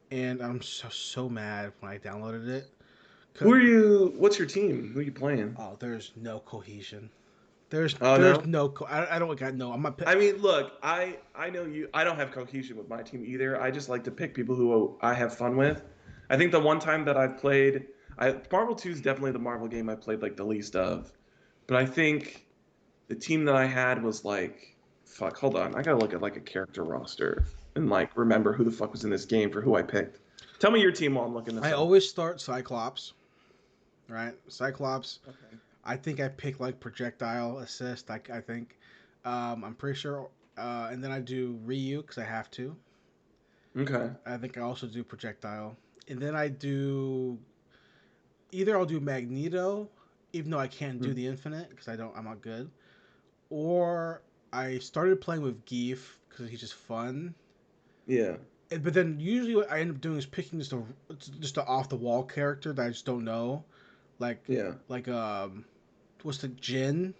and I'm so mad when I downloaded it. Who are you? What's your team? Who are you playing? Oh, there's no cohesion. Oh There's no. no I don't got no. I'm not. I mean, look, I know you. I don't have cohesion with my team either. I just like to pick people who I have fun with. I think the one time that I've played, Marvel 2 is definitely the Marvel game I played like the least of. But I think the team that I had was like, fuck. Hold on, I gotta look at like a character roster and like remember who the fuck was in this game for who I picked. Tell me your team while I'm looking this I up. always start Cyclops, right? Cyclops. Okay. I think I pick like projectile assist. I think. I'm pretty sure. And then I do Ryu because I have to. Okay. I think I also do projectile, and then I do either I'll do Magneto, even though I can't do Hmm. the infinite because I'm not good, or I started playing with Geef because he's just fun. Yeah. But then usually what I end up doing is picking just a off the wall character that I just don't know, like Yeah. like what's the Jin?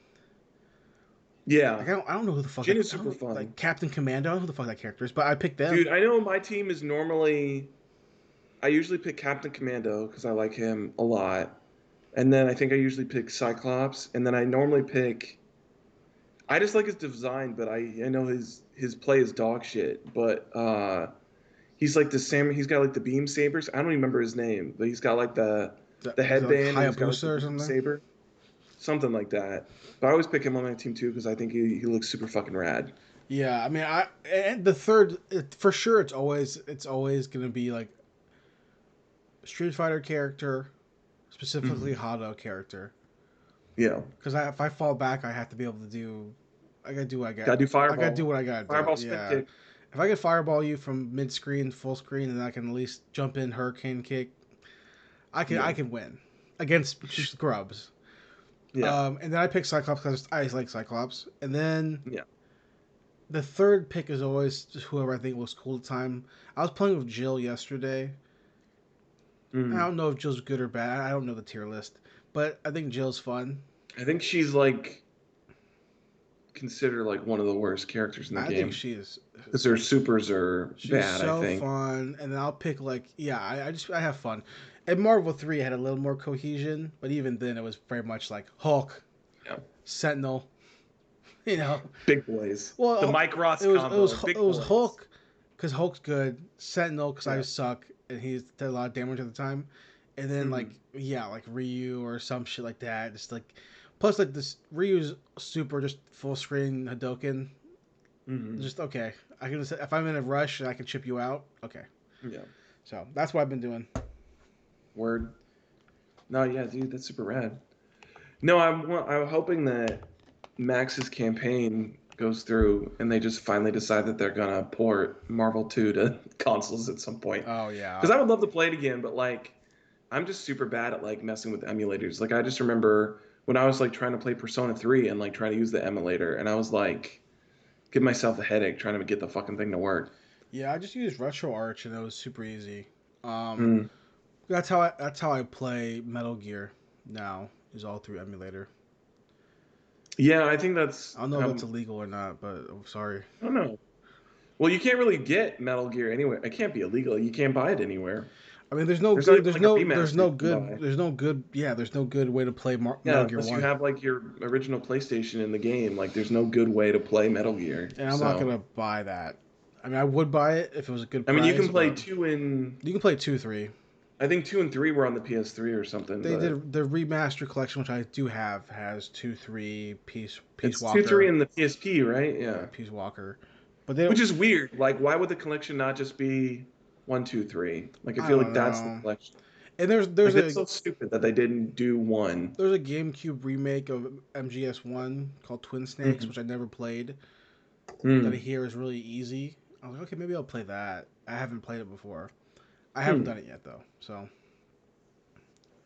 Yeah. Like I don't know who the fuck Jin that is super fun. like Captain Commando. I don't know who the fuck that character is, but I picked them. Dude, I know my team is normally. I usually pick Captain Commando because I like him a lot. And then I think I usually pick Cyclops. And then I normally pick. I just like his design, but I know his play is dog shit. But he's like the Sam. He's got like the beam sabers. I don't even remember his name, but he's got like the Is it like headband and he's got like the Hayabusa or beam something? saber, something like that. But I always pick him on my team too because I think he looks super fucking rad. Yeah, I mean, I and the third for sure. It's always gonna be like Street Fighter character, specifically Hmm. Hado character. Yeah, Because if I fall back, I have to be able to do. I gotta do what I got. gotta do I gotta do fireball, what I gotta do. fireball spin Yeah. kick. If I can fireball you from mid screen, full screen, and I can at least jump in hurricane kick, I Yeah, can win against scrubs. yeah, And then I pick Cyclops because I like Cyclops. And then yeah. the third pick is always just whoever I think looks cool at the time. I was playing with Jill yesterday. I Mm. don't know if Jill's good or bad. I don't know the tier list, but I think Jill's fun. I think she's like considered like one of the worst characters in the I think game she is because her supers are she's bad. I so think. fun, and then I'll pick like I have fun. And Marvel 3 had a little more cohesion, but even then it was very much like Hulk, Yeah, Sentinel, you know. big boys. The Well, Mike Ross combo, it big was boys. Hulk because Hulk's good, Sentinel because I Yeah, suck and he's did a lot of damage at the time, and then like like Ryu or some shit like that. Just like plus like this Ryu's super just full screen Hadoken. Mm-hmm. Just okay. I can just, if I'm in a rush and I can chip you out. Okay, Yeah. so that's what I've been doing. Word. No, yeah, dude, that's super rad. No, I'm hoping that Max's campaign goes through and they just finally decide that they're gonna port Marvel 2 to consoles at some point. Oh yeah. Because I would love to play it again, but like I'm just super bad at like messing with emulators. Like I just remember when I was like trying to play Persona 3 and like trying to use the emulator, and I was like give myself a headache trying to get the fucking thing to work. Yeah, I just used RetroArch and it was super easy. Um, Mm. that's how I play Metal Gear now is all through emulator. Yeah, I think that's I don't know if that's illegal or not, but I'm sorry. I don't know. Well, you can't really get Metal Gear anywhere. It can't be illegal. You can't buy it anywhere. I mean, there's no There's not good, even like a remaster you can buy. there's no good way to play Metal Yeah, Gear unless you One, have like your original PlayStation in the game, like there's no good way to play Metal Gear. and I'm not So, gonna buy that. I mean, I would buy it if it was a good I mean, you can price, play but two and you can play 2, 3. I think 2 and 3 were on the PS3 or something, They but did the remaster collection, which I do have, has 2, 3, Peace it's 2, 3 Walker, in the PSP, right? yeah, Yeah. Peace Walker, but they Which don't. is weird. Like, why would the collection not just be 1, 2, 3? Like, I I feel don't like that's the know. collection. And there's Like, there's that's a so stupid that they didn't do one. there's a GameCube remake of MGS1 called Twin Snakes, Mm-hmm. which I never played. That I Mm. hear is really easy. I was like, okay, maybe I'll play that. I haven't played it before. I haven't Hmm. done it yet though. So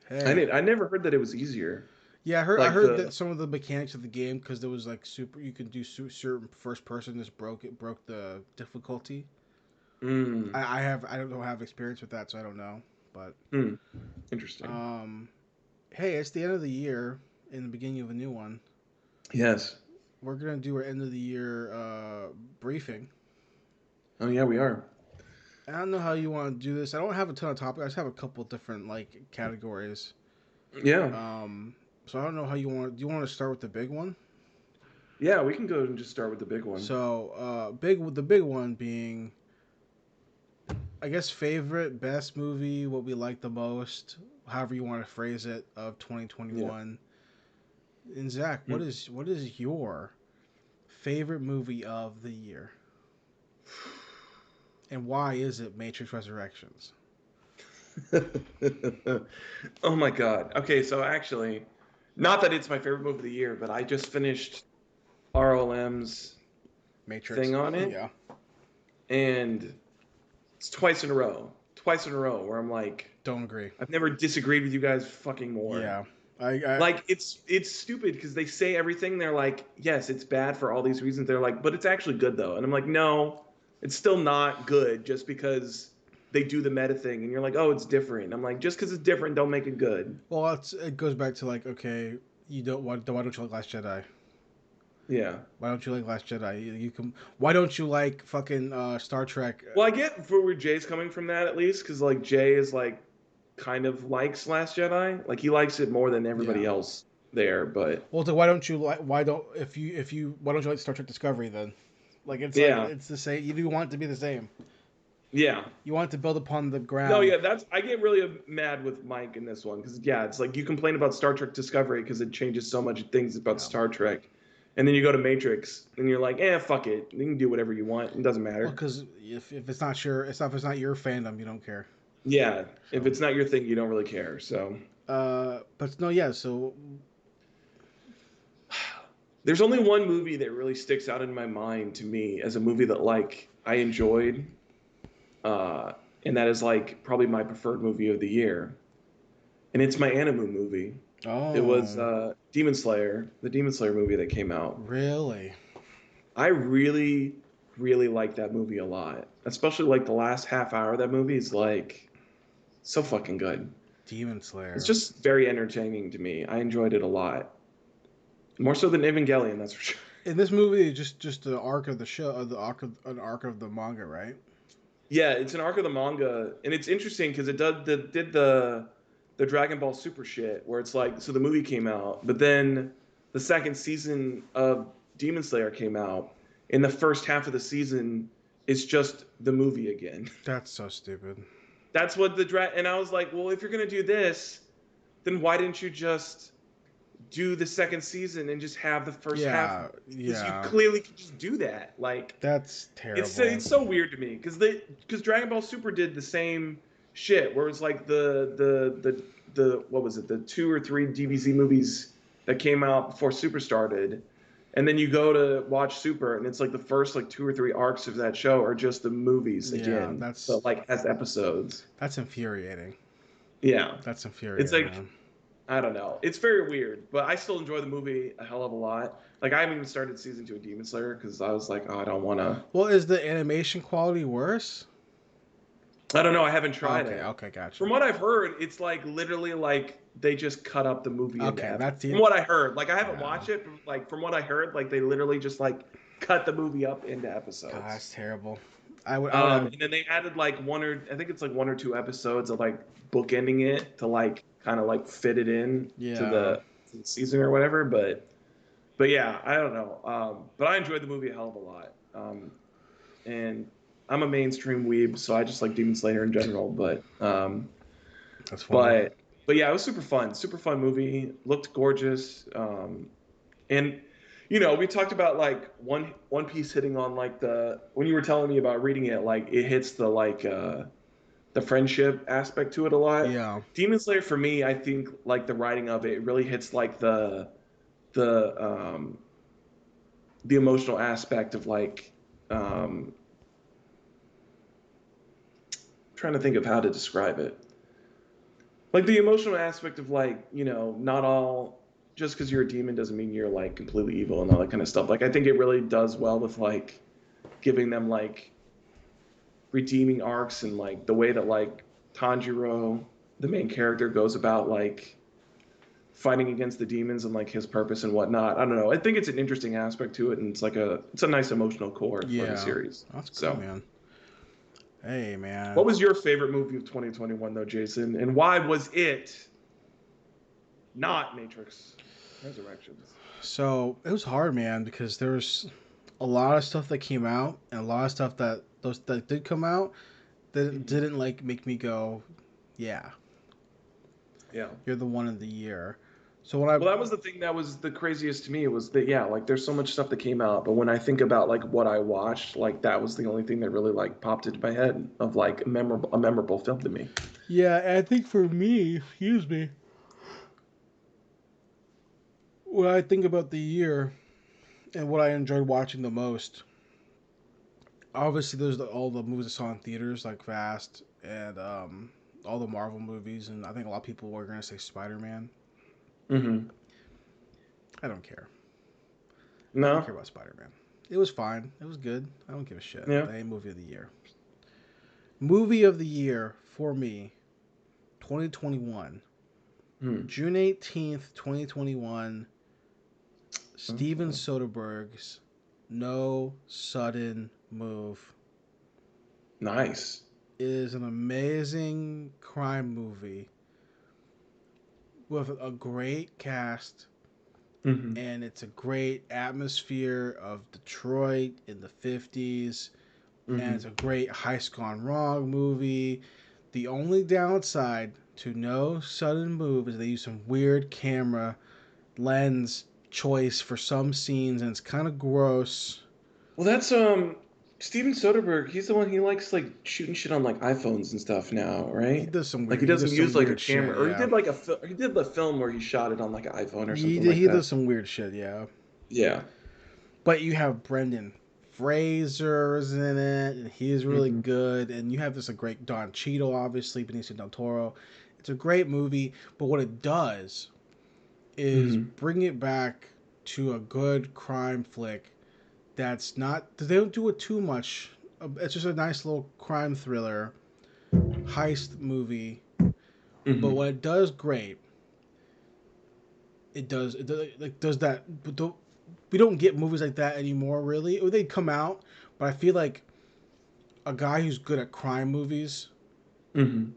I hey, did. I never heard that it was easier. yeah, I Like heard that the. some of the mechanics of the game because there was like super, you could do certain first person just broke the difficulty. Mm. I don't have experience with that, so I don't know. But Hmm. Interesting. um, hey, it's the end of the year and the beginning of a new one. Yes. We're gonna do our end of the year briefing. Oh yeah, we are. I don't know how you want to do this. I don't have a ton of topics. I just have a couple different like categories. Yeah. Um, so I don't know how you want. Do you want to start with the big one? Yeah, we can go and just start with the big one. So the big one being, I guess, favorite, best movie, what we like the most, however you want to phrase it, of Yeah. 2021. And Zach, Hmm. what is your favorite movie of the year, and why is it Matrix Resurrections? Oh my God. Okay, so actually, not that it's my favorite movie of the year, but I just finished RLM's Matrix, thing on it, yeah. and it's twice in a row where I'm like, Don't agree. I've never disagreed with you guys fucking more. Yeah, I Like it's stupid because they say everything. They're like, yes, it's bad for all these reasons. They're like, but it's actually good though. And I'm like, no, it's still not good just because they do the meta thing. And you're like, oh, it's different. I'm like, just because it's different, don't make it good. well, it goes back to like, okay, you don't why don't you like Last Jedi? Yeah. Why don't you like Last Jedi? You can. Why don't you like fucking Star Trek? Well, I get for where Jay's coming from that at least because like Jay is like kind of likes Last Jedi. Like he likes it more than everybody Yeah. else there. But Well, so why don't you like? Why don't if you why don't you like Star Trek Discovery then? Like yeah, it's the same. You do want it to be the same. yeah. You want it to build upon the No, ground. yeah, that's I get really mad with Mike in this one because yeah, it's like you complain about Star Trek Discovery because it changes so much things about Yeah. Star Trek, and then you go to Matrix and you're like, fuck it, you can do whatever you want, it doesn't Well, matter. because if it's not sure, if it's not your fandom, you don't care. Yeah, if So, it's not your thing, you don't really care. So but no, yeah. So there's only one movie that really sticks out in my mind to me as a movie that like I enjoyed, uh, and that is like probably my preferred movie of the year, and it's my anime movie. It was oh, Demon Slayer, the Demon Slayer movie that came out. really? I really, really like that movie a lot. Especially like the last half hour of that movie is like so fucking good. Demon It's Slayer. just very entertaining to me. I enjoyed it a lot. More so than Evangelion, that's for sure. In this movie, just the arc of the show, an arc of the manga, right? Yeah, it's an arc of the manga, and it's interesting because it did the Dragon Ball Super shit where it's like so the movie came out, but then the second season of Demon Slayer came out. In the first half of the season, it's just the movie again. That's so stupid. That's what and I was like, well, if you're gonna do this, then why didn't you just do the second season and just have the first half? Yeah, Because you yeah. clearly could just do that. Like, That's it's terrible. it's so weird to me because Dragon Ball Super did the same shit where it's like the what was it, the 2 or 3 DBZ movies that came out before Super started, and then you go to watch Super and it's like the first like 2 or 3 arcs of that show are just the movies Yeah, again, but like as episodes. that's infuriating. Yeah, That's it's infuriating, like man. I don't know. It's very weird, but I still enjoy the movie a hell of a lot. Like I haven't even started season 2 of Demon Slayer because I was like, oh, I don't want to. Well, is the animation quality worse? I don't know. I haven't tried Okay, it. okay, gotcha. From what I've heard, it's like literally like they just cut up the movie into Okay, episodes. that's the From what I heard, like I haven't yeah. watched it, but like from what I heard, like they literally just like cut the movie up into God, episodes. that's terrible. I would have And then they added like I think it's like 1 or 2 episodes of like bookending it to like kind of like fit it in yeah. to the season or whatever. But yeah, I don't know. But I enjoyed the movie a hell of a lot. And I'm a mainstream weeb, so I just like Demon Slayer in general. That's funny. But but yeah, it was super fun movie. Looked gorgeous. And we talked about like One Piece hitting on like the when you were telling me about reading it, like it hits the friendship aspect to it a lot. Yeah. Demon Slayer for me, I think like the writing of it really hits like the the emotional aspect of like trying to think of how to describe it. Like the emotional aspect of like, not all just because you're a demon doesn't mean you're like completely evil and all that kind of stuff. Like I think it really does well with like giving them like redeeming arcs and like the way that like Tanjiro, the main character, goes about like fighting against the demons and like his purpose and whatnot. I don't know. I think it's an interesting aspect to it, and it's a nice emotional core for the Yeah. series. That's cool, So, man. Hey, man. what was your favorite movie of 2021 though, Jason? And why was it not Matrix Resurrections? So it was hard, man, because there's a lot of stuff that came out and a lot of stuff that those that did come out that Mhm. didn't like make me go, yeah, Yeah. you're the one of the year. So when I Well, that was the thing that was the craziest to me was that yeah, like there's so much stuff that came out, but when I think about like what I watched, like that was the only thing that really like popped into my head of like a memorable film to me. yeah, I think for me, excuse me, when I think about the year and what I enjoyed watching the most, obviously there's all the movies I saw in theaters like Fast and all the Marvel movies, and I think a lot of people were gonna say Spider Man. Mm-hmm. I don't care. I don't No. care about Spider Man. It was fine. It was good. I don't give a shit. Yeah. That ain't movie of the year. Movie of the year for me, 2021, Hmm. June 18th, 2021. Steven Okay. Soderbergh's No Sudden Move Nice. is an amazing crime movie with a great cast, Mm-hmm. and it's a great atmosphere of Detroit in the 50s, and Mm-hmm. it's a great heist gone wrong movie. The only downside to No Sudden Move is they use some weird camera lens choice for some scenes, and it's kind of gross. Well, that's Steven Soderbergh. He's the one he likes like shooting shit on like iPhones and stuff now, He right? does some Like weird. he He doesn't does some use like a weird shit. camera, or he Yeah, did like he did the film where he shot it on like an iPhone or he something did, like he does that. some weird shit. Yeah, Yeah. but you have Brendan Fraser's in it, and he's really Mm-hmm. good. And you have this a great Don Cheadle, obviously Benicio del Toro. It's a great movie, but what it does is Mm-hmm. bring it back to a good crime flick. That's not. They don't do it too much. It's just a nice little crime thriller heist movie. But Mm-hmm. what it does great, it does that. But we don't get movies like that anymore, really. They come out, but I feel like a guy who's good at crime movies, Mm-hmm.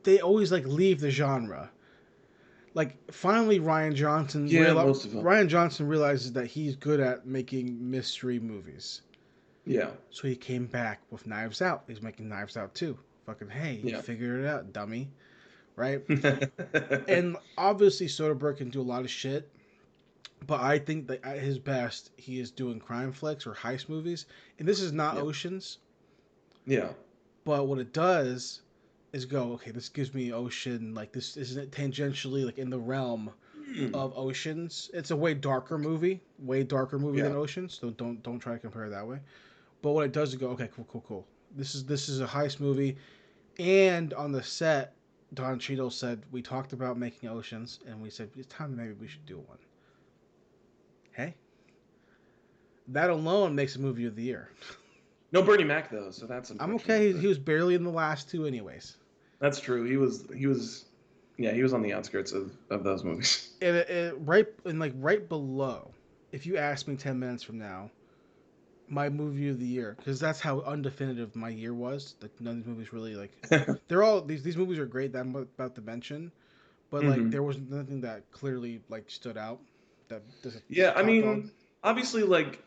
they always like leave the genre. Like finally, Yeah, most of them. Ryan Johnson realizes that he's good at making mystery movies. Yeah. So he came back with Knives Out. He's making Knives Out too. Fucking hey, you Yeah. figured it out, dummy. Right? And obviously Soderbergh can do a lot of shit, but I think that at his best, he is doing crime flicks or heist movies. And this is not Yeah. Oceans, Yeah. but what it does is go, okay, this gives me Ocean, like this isn't tangentially like in the realm Hmm. of Oceans. It's a way darker movie Yeah. than Oceans. So don't try to compare it that way. But what it does is go, okay, cool. This is a heist movie, and on the set, Don Cheadle said we talked about making Oceans, and we said it's time maybe we should do one. Hey, that alone makes a movie of the year. No Bernie Mac though, so that's I'm unfortunate. okay. But He was barely in the last two, anyways. that's true. He was yeah, he was on the outskirts of those movies. Right below. If you ask me 10 minutes from now, my movie of the year, because that's how undefinitive my year was. Like none of these movies really like. They're all these movies are great. That I'm about to mention, but like Hmm. there was nothing that clearly like stood out. That this Yeah, I top dog. mean, obviously like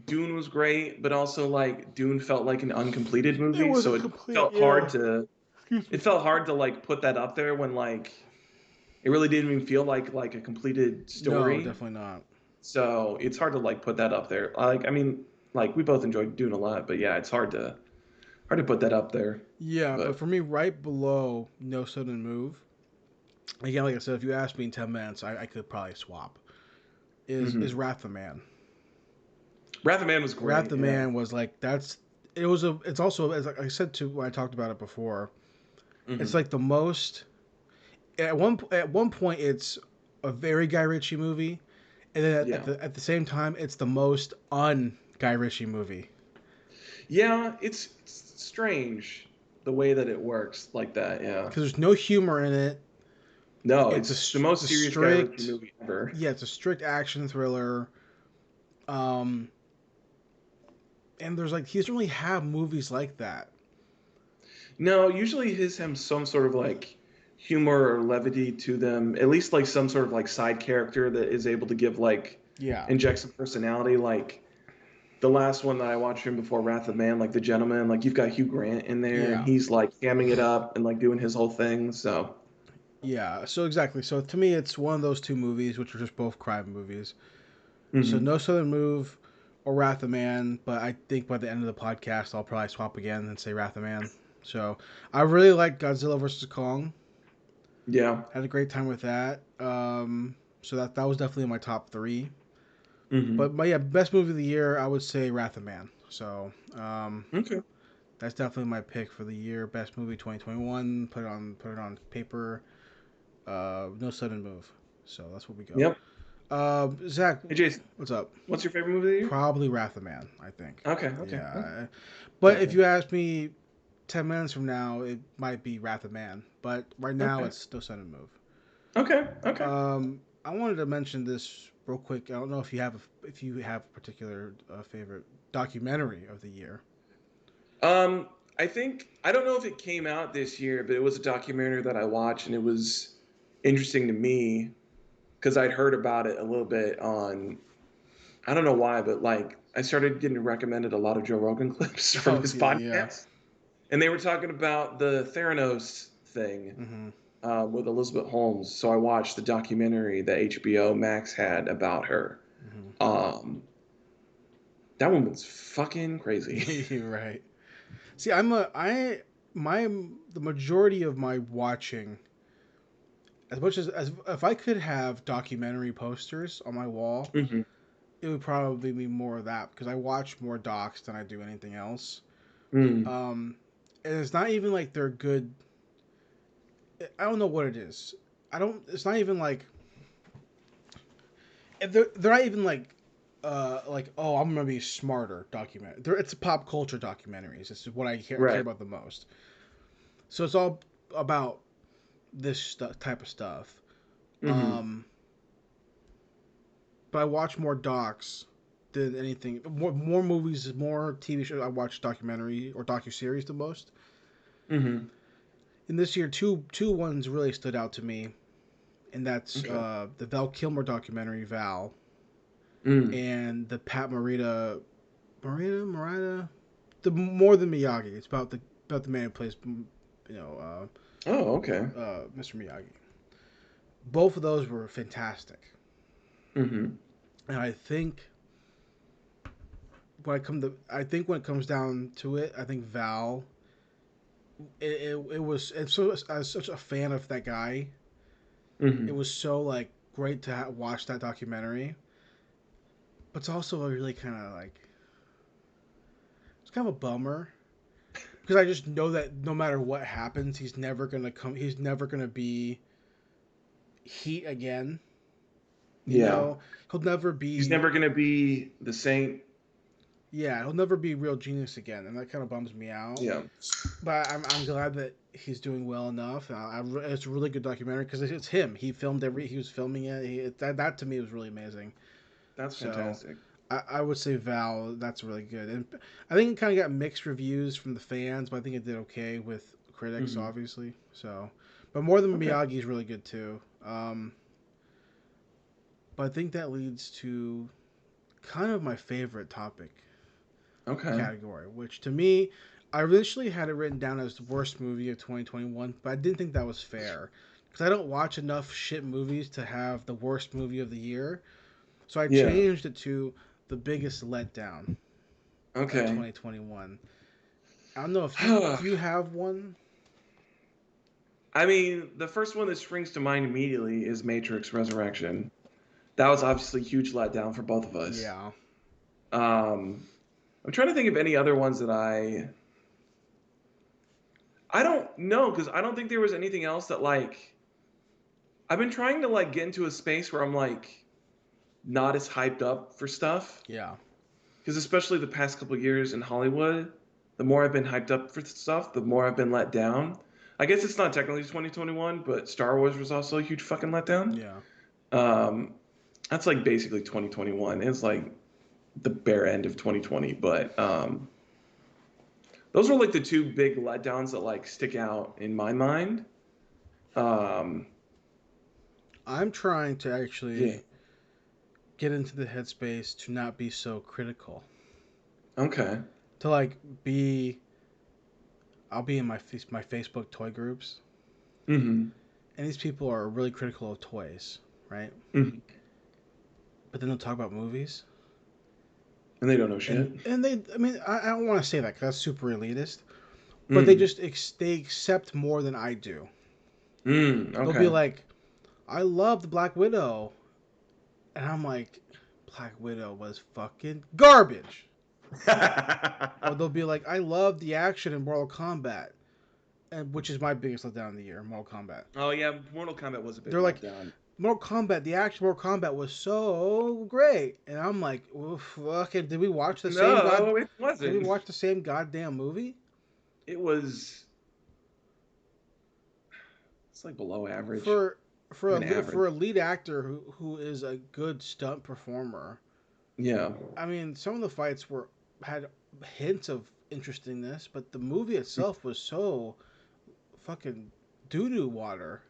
Dune was great, but also like Dune felt like an uncompleted It movie, so wasn't it complete. felt hard Yeah. to Excuse me. it felt hard to like put that up there when like it really didn't even feel like a completed No, story. definitely not. So it's hard to like put that up there. Like I mean, like we both enjoyed Dune a lot, but yeah, it's hard to put that up there. Yeah, but But for me, right below No Sudden Move, again, like I said, if you asked me in 10 minutes, I could probably swap. Is hmm Wrath the Man? Wrath of Man was Wrath great. the Yeah. Man was like that's it was a it's also as I said to when I talked about it before, it's hmm like the most at one point it's a very Guy Ritchie movie, and then Yeah. at the same time it's the most un Guy Ritchie movie Yeah, it's strange the way that it works like that. Yeah. because there's no humor in it. No, It's it's the it's most a serious Guy Ritchie strict movie ever. yeah, it's a strict action thriller. Um, and there's like he doesn't really have movies like that. No, usually his have some sort of like humor or levity to them. At least like some sort of like side character that is able to give like Yeah, inject some personality. Like the last one that I watched him before Wrath of Man, like The Gentleman, like you've got Hugh Grant in there and yeah, he's like hamming it up and like doing his whole thing. So yeah. So exactly. So to me, it's one of those two movies, which are just both crime movies. So hmm No Southern Move or Wrath of Man, but I think by the end of the podcast, I'll probably swap again and say Wrath of Man. So I really like Godzilla versus Kong. yeah. Had a great time with that. So that was definitely in my top three. hmm But yeah, best movie of the year, I would say Wrath of Man. So Okay. that's definitely my pick for the year. Best movie 2021. Put it on paper. No Sudden Move. So that's what we go. Yep. Zach, Hey Jason, what's up? what's your favorite movie of the year? Probably Wrath of Man, I think. Okay, okay. Okay. Yeah. But if Definitely. you ask me 10 minutes from now, it might be Wrath of Man. But right now, Okay. it's No Sudden Move. Okay. Okay. I wanted to mention this real quick. I don't know if you have a particular favorite documentary of the year. Um, I think I don't know if it came out this year, but it was a documentary that I watched, and it was interesting to me because I'd heard about it a little bit on I don't know why, but like I started getting recommended a lot of Joe Rogan clips from Oh his yeah. podcast, and they were talking about the Theranos thing Mm-hmm. with Elizabeth Holmes. So I watched the documentary that HBO Max had about her. Um, that one was fucking crazy. Mm-hmm. You're right. See, my the majority of my watching, as much as if I could have documentary posters on my wall, hmm it would probably be more of that because I watch more docs than I do anything else. Mm. Um, and it's not even like they're good. I don't know what it is. I don't. It's not even like they're not even like oh I'm gonna be smarter document. It's pop culture documentaries. This is what I care Right. about the most. So it's all about this type of stuff. hmm Um, but I watch more docs than anything. More movies, more TV shows. I watch documentary or docu series the most. hmm And this year, two ones really stood out to me, and that's Okay. the Val Kilmer documentary Val Mm. and the Pat Marina, the more than Miyagi. It's about the man who plays, Oh, okay. Mr. Miyagi. Both of those were fantastic, Mm-hmm. and I think when it comes down to it, I think Val. It was, and so I was such a fan of that guy. It Mm-hmm. was so like great to watch that documentary, but it's also a really kind of like it's kind of a bummer because I just know that no matter what happens, he's never gonna come. He's never gonna be Heat again. You Yeah. know, he'll never He's be. never gonna be the Saint. Yeah, he'll never be real genius again, and that kind of bums me out. Yeah. But I'm glad that he's doing well enough. It's a really good documentary because it's him. He was filming it. That to me was really amazing. That's So fantastic. I would say Val. That's really good, and I think it kind of got mixed reviews from the fans, but I think it did okay with critics, Mm-hmm. obviously. So, but more than Okay. Miyagi is really good too. But I think that leads to kind of my favorite topic Okay. category, which to me, I initially had it written down as the worst movie of 2021, but I didn't think that was fair because I don't watch enough shit movies to have the worst movie of the year. So I Yeah. changed it to the biggest letdown of Okay. 2021. I don't know if you I do you have one. mean, the first one that springs to mind immediately is Matrix Resurrection. That was obviously a huge letdown for both of us. Yeah, I'm trying to think of any other ones that I don't know because I don't think there was anything else that like I've been trying to like get into a space where I'm like not as hyped up for stuff yeah, because especially the past couple years in Hollywood, the more I've been hyped up for stuff, the more I've been let down. I guess it's not technically 2021, but Star Wars was also a huge fucking letdown. yeah. Um, that's like basically 2021. It's like the bare end of 2020, but those were like the two big letdowns that like stick out in my mind. Um, I'm trying to yeah. actually get into the headspace to not be so critical. Okay. To like be, I'll be in my Facebook toy groups, Mm-hmm. and these people are really critical of toys, right? Mm-hmm. But then they'll talk about movies, And they don't know shit. and they, I mean, I don't want to say that because that's super elitist, but they Mm. just they accept more than I do. Mm. They'll be Okay. like, I love the Black Widow, and I'm like, Black Widow was fucking garbage. Or they'll be like, I love the action in Mortal Kombat, and which is my biggest letdown of the year, Mortal Kombat. Oh yeah, Mortal Kombat was a big They're like, letdown. Mortal Kombat, the action Mortal Kombat was so great, and I'm like, fucking, did we watch the same god? No, it Did we wasn't. watch the same goddamn movie? It was. It's like below average. For Even average. for a lead actor who is a good stunt performer, Yeah. I mean, some of the fights were had hints of interestingness, but the movie itself was so fucking doo doo water.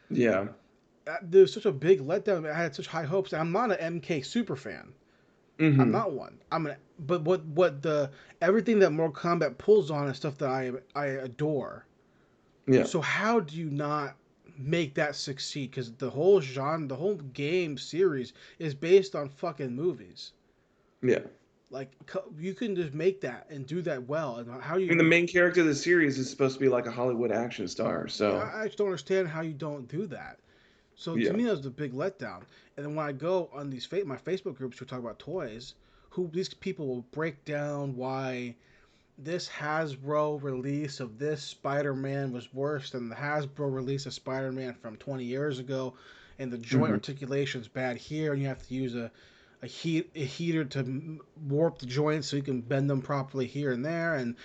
Yeah. There was such a big letdown. I had such high hopes. And I'm not an MK super fan. I'm Mm-hmm. not one. But what the everything that Mortal Kombat pulls on is stuff that I adore. Yeah. So how do you not make that succeed? Because the whole genre, the whole game series is based on fucking movies. Yeah. Like you can just make that and do that well. And how I mean, the you? main character of the series is supposed to be like a Hollywood action star. So I just don't understand how you don't do that. So to yeah. me, that was the big letdown. And then when I go on these my Facebook groups who talk about toys, who these people will break down why this Hasbro release of this Spider-Man was worse than the Hasbro release of Spider-Man from 20 years ago, and the joint Mm-hmm. articulation's bad here, and you have to use a heater to warp the joints so you can bend them properly here and there, and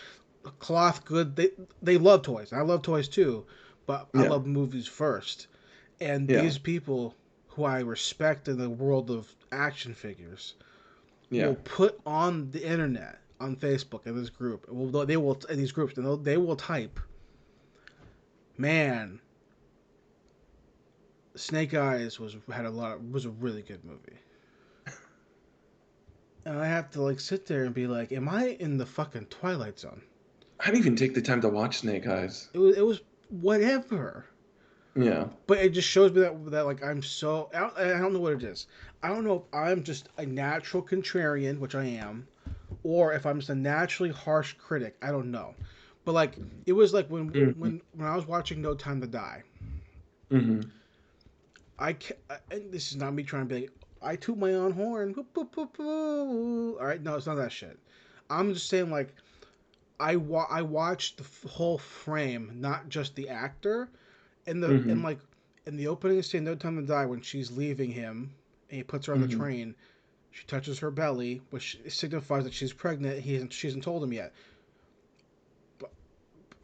cloth good. They love toys. I love toys too, but I Yeah. love movies first. And Yeah. these people who I respect in the world of action figures Yeah. will put on the internet on Facebook in this group. They will in these groups and they will type, "Man, Snake Eyes was a really good movie." and I have to like sit there and be like, am I in the fucking Twilight Zone? I didn't even take the time to watch Snake Eyes. It was whatever. Yeah. But it just shows me that like I'm so I don't know what it is. I don't know if I'm just a natural contrarian, which I am, or if I'm just a naturally harsh critic. I don't know. But like it was like when Mm-hmm. when when I was watching No Time to Die. Mm-hmm. And this is not me trying to be like, I toot my own horn. Boop, boop, boop, boop. All right, no, it's not that shit. I'm just saying like I watched the whole frame, not just the actor, and the Mm-hmm. and like in the opening scene, No Time to Die, when she's leaving him and he puts her on the Mm-hmm. train, she touches her belly, which signifies that she's pregnant. She hasn't told him yet. But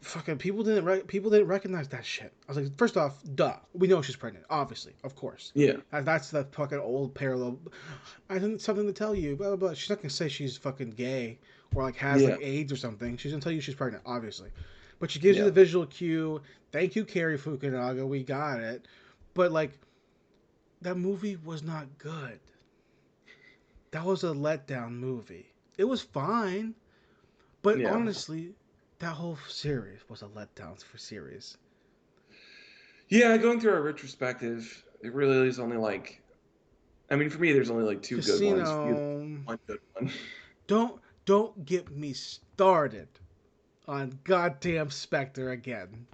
fucking people didn't recognize that shit. I was like, first off, duh, we know she's pregnant, obviously, of course. Yeah. That's the fucking old parallel. I didn't something to tell you, blah blah blah. She's not gonna say she's fucking gay or like has Yeah. like AIDS or something. She's gonna tell you she's pregnant, obviously. But she gives you Yeah. the visual cue. Thank you, Carrie Fukunaga. We got it. But like that movie was not good. That was a letdown movie. It was fine, but Yeah. honestly, that whole series was a letdown for series. Yeah, going through a retrospective, it really is only like, I mean, for me, there's only like two good ones. For you, there's Casino. one good one. Don't get me started on goddamn Spectre again.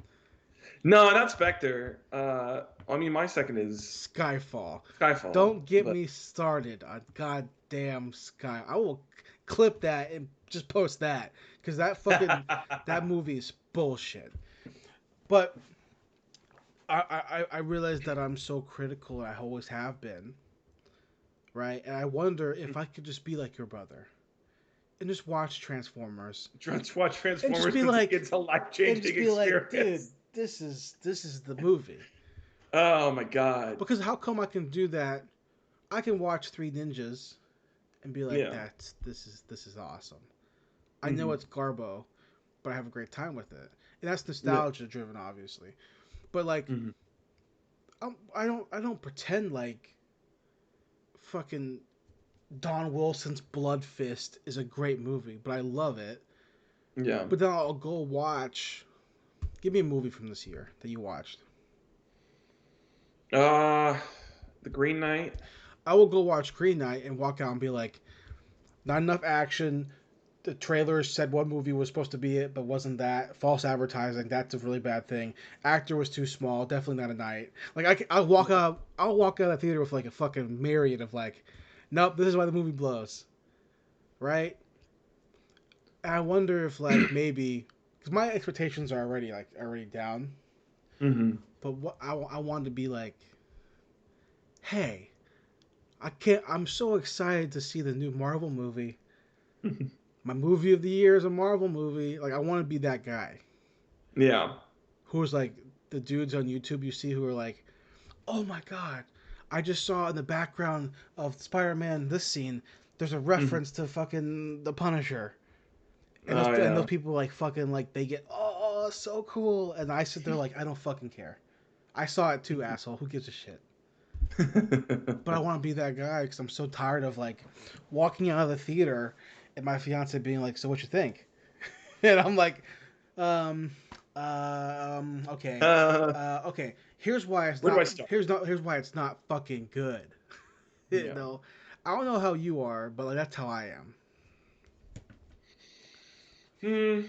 No, not Spectre. I mean, my second is Skyfall. Skyfall, Don't get but me started on goddamn Sky. I will clip that and just post that because that movie is bullshit. But I realize that I'm so critical. I always have been, right? And I wonder if I could just be like your brother and just watch Transformers watch and just Transformers be as a like, kid's a life-changing dude, experience. this is the movie. Oh my God. Because how come I can do that? I can watch Three Ninjas and be like, Yeah. this is awesome. I know Hmm. it's Garbo, but I have a great time with it, and that's Yeah. nostalgia driven, obviously. But like, Hmm. I don't pretend like fucking Don Wilson's Blood Fist is a great movie, but I love it. Yeah. But then I'll go watch. Give me a movie from this year that you watched. Uh, The Green Knight. I will go watch Green Knight and walk out and be like, not enough action. The trailer said one movie was supposed to be it, but wasn't that. False advertising. That's a really bad thing. Actor was too small. Definitely not a night. Like I'll walk out. I'll walk out of the theater with like a fucking myriad of like, nope. This is why the movie blows, right? And I wonder if like maybe because my expectations are already down. Hmm. But what I wanted to be like, hey, I can't. I'm so excited to see the new Marvel movie. My movie of the year is a Marvel movie. Like I want to be that guy Yeah. who's like the dudes on YouTube you see who are like, "Oh my god, I just saw in the background of Spider-Man this scene. There's a Hmm. reference to fucking the Punisher." Oh And those yeah. people like fucking like they get so cool, and I sit there like I don't fucking care. I saw it too, asshole. Who gives a shit? But I want to be that guy because I'm so tired of like walking out of the theater and my fiance being like, "So what you think?" And I'm like, um, okay, uh, okay. Here's why it's where do I not. start? Here's why it's not fucking good. You Yeah. know, I don't know how you are, but like that's how I am. Hmm.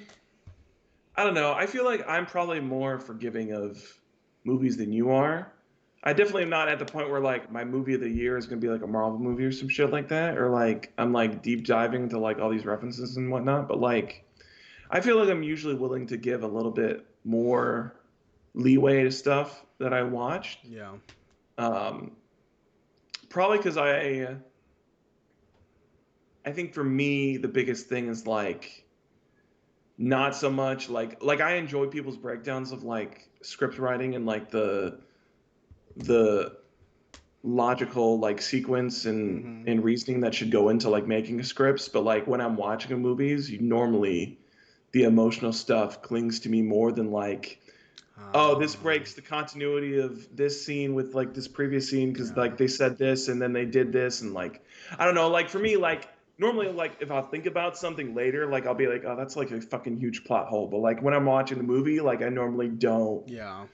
I don't know. I feel like I'm probably more forgiving of movies than you are. I definitely am not at the point where like my movie of the year is gonna be like a Marvel movie or some shit like that, or like I'm like deep diving into like all these references and whatnot. But like I feel like I'm usually willing to give a little bit more leeway to stuff that I watched. Yeah. Um, Probably because I think for me the biggest thing is like not so much like I enjoy people's breakdowns of like script writing and like the logical like sequence Mm-hmm. and reasoning that should go into like making scripts, but like when I'm watching a movies, you normally the emotional stuff clings to me more than like, oh, this breaks the continuity of this scene with like this previous scene because Yeah. like they said this and then they did this and like I don't know, like for me like normally like if I think about something later, like I'll be like, oh, that's like a fucking huge plot hole. But like when I'm watching the movie, like I normally don't. Yeah.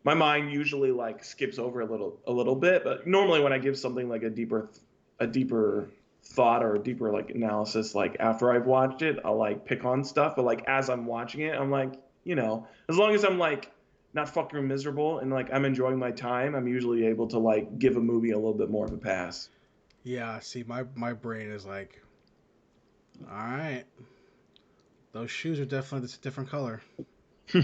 My mind usually like skips over a little bit, but normally when I give something like a deeper thought or a deeper like analysis, like after I've watched it, I'll like pick on stuff. But like as I'm watching it, I'm like, as long as I'm like not fucking miserable and like I'm enjoying my time, I'm usually able to like give a movie a little bit more of a pass. Yeah. See, my brain is like, all right, those shoes are definitely this different color. Like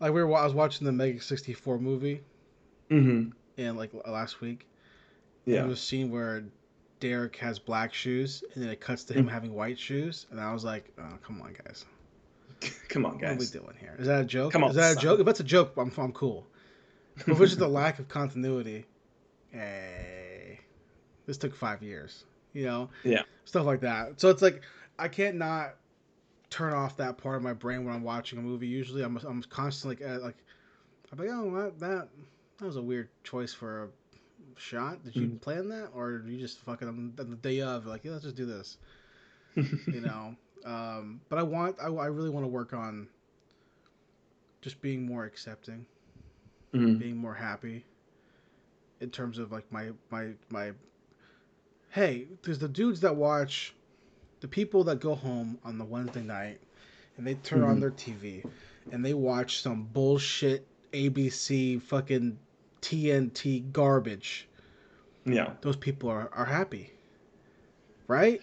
I was watching the Mega 64 movie Hmm. and like last week, and there Yeah. was a scene where Derek has black shoes, and then it cuts to him Mm. having white shoes, and I was like, oh, come on, guys, Come on, what are we guys. doing here? Is that a joke? Come Is on, that a joke? son. If that's a joke, I'm cool. But if it's just a lack of continuity, hey, this took 5 years, you know, Yeah. stuff like that. So it's like I can't not turn off that part of my brain when I'm watching a movie. Usually, I'm constantly like I'm like, oh, that was a weird choice for a shot. Did you Mhm. plan that, or did you just fucking on the day of like, yeah, let's just do this, you know? But I really want to work on just being more accepting, Mhm. being more happy in terms of like my. Hey, there's the dudes that watch the people that go home on the Wednesday night and they turn on Mhm. their TV and they watch some bullshit ABC fucking TNT garbage. Yeah. Those people are happy, right?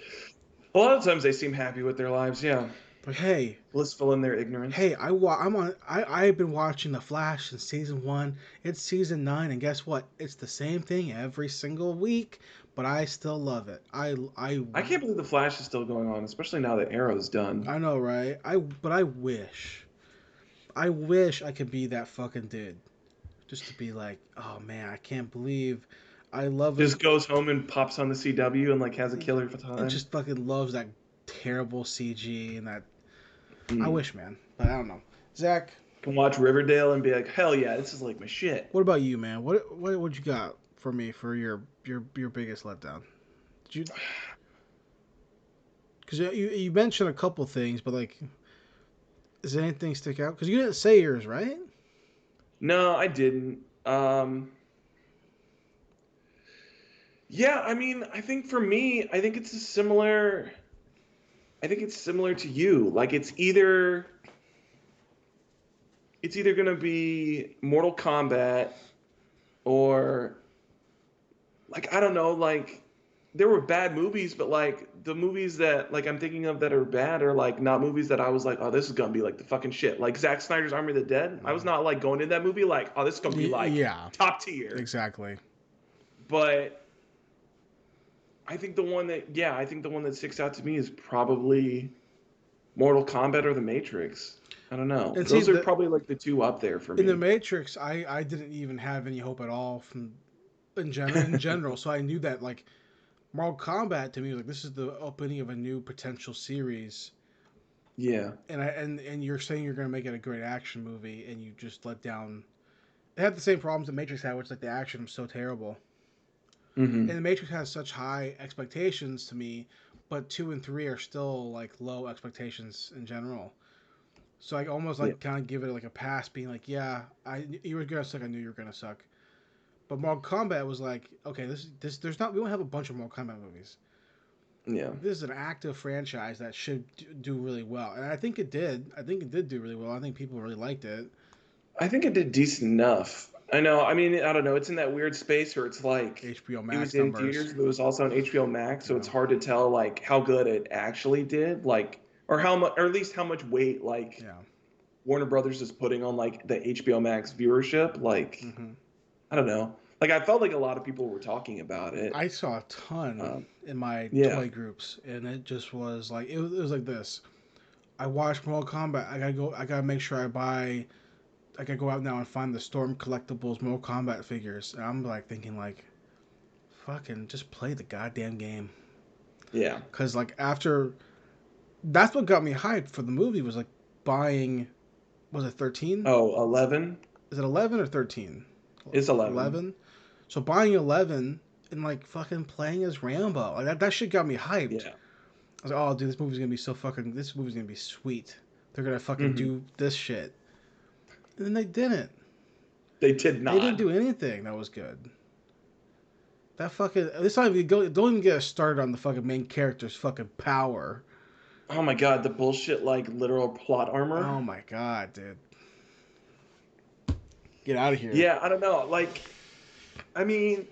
A lot of times they seem happy with their lives. Yeah. Like, hey, Blissful in their ignorance. I've been watching The Flash in season 1. It's season 9, and guess what? It's the same thing every single week, but I still love it. I can't believe the Flash is still going on, especially now that Arrow's done. I know, right? I wish I could be that fucking dude, just to be like, oh man, I can't believe I love it. Just goes home and pops on the CW and like has a killer It time. just fucking loves that terrible CG and that. I Mm. wish, man, but I don't know. Zach, Can watch Riverdale and be like, hell yeah, this is like my shit. what about you, man? What you got for me for your biggest letdown? Did you? Because you mentioned a couple things, but like, does anything stick out? Because you didn't say yours, right? No, I didn't. Yeah, I mean, I think for me, I think it's a similar. I think it's similar to you. Like it's either gonna be Mortal Kombat or like I don't know, like there were bad movies, but like the movies that like I'm thinking of that are bad are like not movies that I was like, oh, this is gonna be like the fucking shit. Like Zack Snyder's Army of the Dead. I was not like going in that movie like, oh, this is gonna be like Yeah, top tier. exactly. But I think the one that sticks out to me is probably Mortal Kombat or The Matrix. I don't know. And see, Those are probably like the two up there for in the me. Matrix, I didn't even have any hope at all from in general. So I knew that like Mortal Kombat to me was like this is the opening of a new potential series. Yeah. And you're saying you're gonna make it a great action movie, and you just let down. It had the same problems that Matrix had, which like the action was so terrible. And Hmm. the Matrix has such high expectations to me, but 2 and 3 are still like low expectations in general. So I almost Yeah. like kind of give it like a pass, being like, yeah, you were gonna suck. I knew you were gonna suck. But Mortal Kombat was like, okay, this there's not we don't have a bunch of Mortal Kombat movies. Yeah. This is an active franchise that should do really well, and I think it did. I think it did do really well. I think people really liked it. I think it did decent enough. I know. I mean, I don't know. It's in that weird space where it's like HBO it was Max in numbers. theaters, but it was also on HBO Max, so Yeah. it's hard to tell like how good it actually did, like or how much, or at least how much weight like Yeah. Warner Brothers is putting on like the HBO Max viewership. Like Hmm. I don't know. Like I felt like a lot of people were talking about it. I saw a ton Um, in my yeah. toy groups, and it just was like it was like this. I watched Mortal Kombat. I gotta go. I gotta make sure I buy. I gotta go out now and find the Storm Collectibles Mortal Kombat figures. And I'm like thinking like, fucking just play the goddamn game. Yeah. Cause like after that's what got me hyped for the movie was like buying. Was it 13? Oh, 11 Is it 11 or 13? is 11. 11. So buying 11 and like fucking playing as Rambo. Like that shit got me hyped. Yeah. I was like, oh, dude, this movie's gonna be sweet. They're gonna fucking Hmm. do this shit. And then they didn't. They did They didn't not. do anything that was good. That fucking, this not even go. Don't even get us started on the fucking main character's fucking power. Oh my god, the bullshit like literal plot armor. Oh my god, dude. Get out of here. Yeah, I don't know. Like, I mean,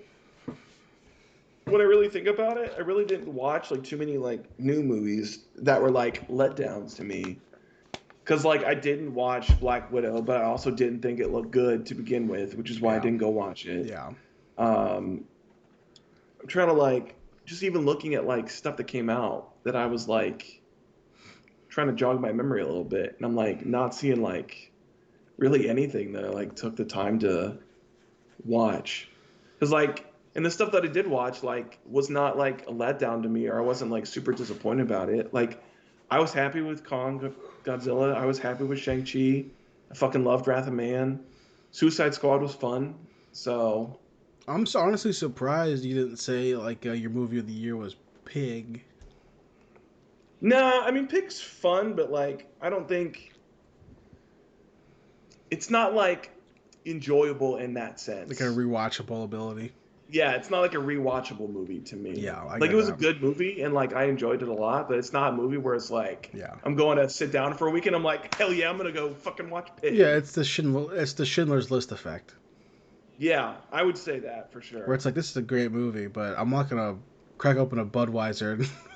when I really think about it, I really didn't watch like too many like new movies that were like letdowns to me. Cause like I didn't watch Black Widow, but I also didn't think it looked good to begin with, which is why I Yeah. didn't go watch it. Yeah. Um, I'm trying to like just even looking at like stuff that came out that I was like trying to jog my memory a little bit, and I'm like not seeing like really anything that I like took the time to watch. Because like, and the stuff that I did watch like was not like a letdown to me, or I wasn't like super disappointed about it. Like, I was happy with Kong Godzilla. I was happy with Shang-Chi. I fucking loved Wrath of Man. Suicide Squad was fun. So I'm so honestly surprised you didn't say like your movie of the year was Pig. no, I mean Pig's fun, but like I don't think it's not like enjoyable in that sense. Like a rewatchable ability. Yeah, it's not like a rewatchable movie to me. Yeah, I Like get it was a that. good movie and like I enjoyed it a lot, but it's not a movie where it's like Yeah. I'm going to sit down for a weekend. I'm like, hell yeah, I'm gonna go fucking watch Pig. Yeah, it's the Schindler's List effect, Yeah, I would say that for where sure. it's like this is a great movie, but I'm not gonna crack open a Budweiser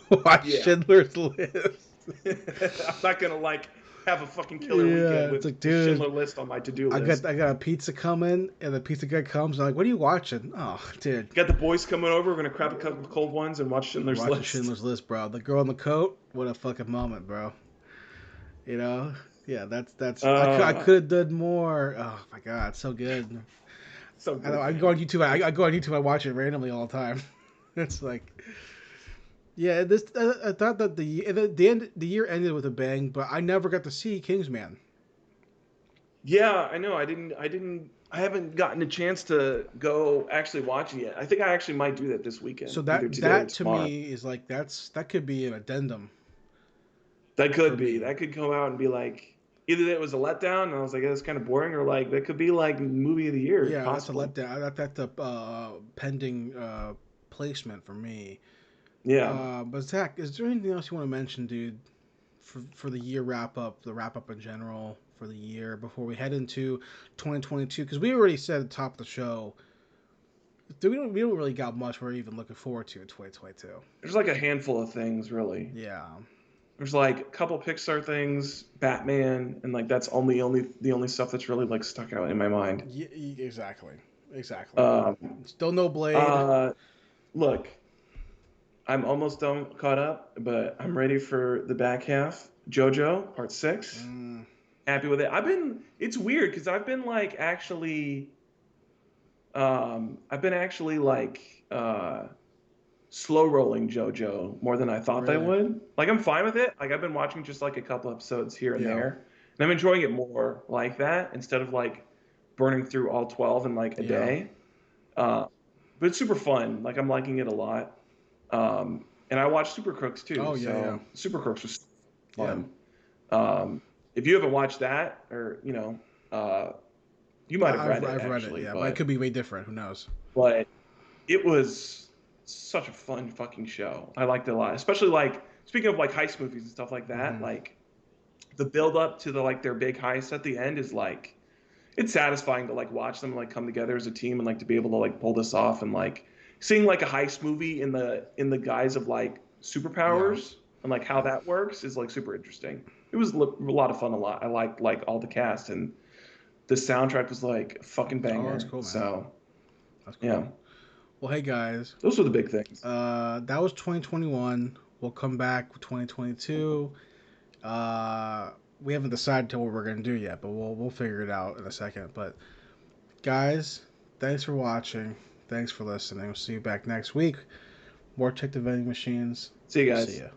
and watch Yeah. Schindler's List. I'm not gonna like have a fucking killer Yeah, weekend it's with like, the dude, Schindler List on my to-do I list. got a pizza coming, and the pizza guy comes. I'm like, what are you watching? Oh, dude, Got the boys coming over. We're gonna grab a couple of cold ones and watch Schindler's watching List. Schindler's List, bro. The girl in the coat, what a fucking moment, bro. You know, yeah, that's. I Uh, could have done more. Oh my god, so good. so I good, know. I man. go on YouTube. I go on YouTube. I watch it randomly all the time. It's like, yeah. This I thought that the year ended with a bang, but I never got to see Kingsman. Yeah, I know. I haven't gotten a chance to go actually watch it yet. I think I actually might do that this So weekend, either that today or that to tomorrow. me is like that could be an addendum That for could be. me. That could come out and be like either that was a letdown and I was like, it's kind of boring, or like that could be like movie of the year, Yeah, that's a possibly. letdown. That's a pending placement for me. Yeah. But Zach, is there anything else you want to mention, dude, for the year wrap up, the wrap up in general for the year before we head into 2022? Because we already said at the top of the show, we don't really got much we're even looking forward to in 2022. There's like a handful of things, really. Yeah, There's like a couple Pixar things, Batman, and like that's the only stuff that's really like stuck out in my mind. exactly. Um, Still no Blade. uh, look, I'm almost done caught up, but I'm ready for the back half. JoJo Part 6. Mm, Happy with it. It's weird because I've been actually like slow rolling JoJo more than I thought I really? would. Like I'm fine with it. Like I've been watching just like a couple episodes here and Yeah, there, and I'm enjoying it more like that instead of like burning through all 12 in like a yeah. day. Uh, but it's super fun. Like I'm liking it a lot. And I watched Super Crooks too, Oh yeah. so Super Crooks was Yeah. fun. If you haven't watched that, or you might have read it I've read it, actually, yeah, but it could be way different. Who knows? but it was such a fun fucking show. I liked it a lot, especially like speaking of like heist movies and stuff like that. Hmm. Like the build up to the like their big heist at the end is like it's satisfying to like watch them like come together as a team and like to be able to like pull this off, and like seeing like a heist movie in the guise of like Yeah. superpowers and like how that works is like super interesting. It was a lot of fun. A lot. I liked like all the cast, and the soundtrack was like a fucking Oh, that's banger. cool, man. So That's yeah, cool. Well, hey guys, those were the big things. that was 2021. We'll come back with 2022. Uh, we haven't decided to what we're gonna do yet, but we'll figure it out in a second. But guys, thanks for watching. Thanks for listening. We'll see you back next week. More Check the Vending Machines. See you See guys. ya.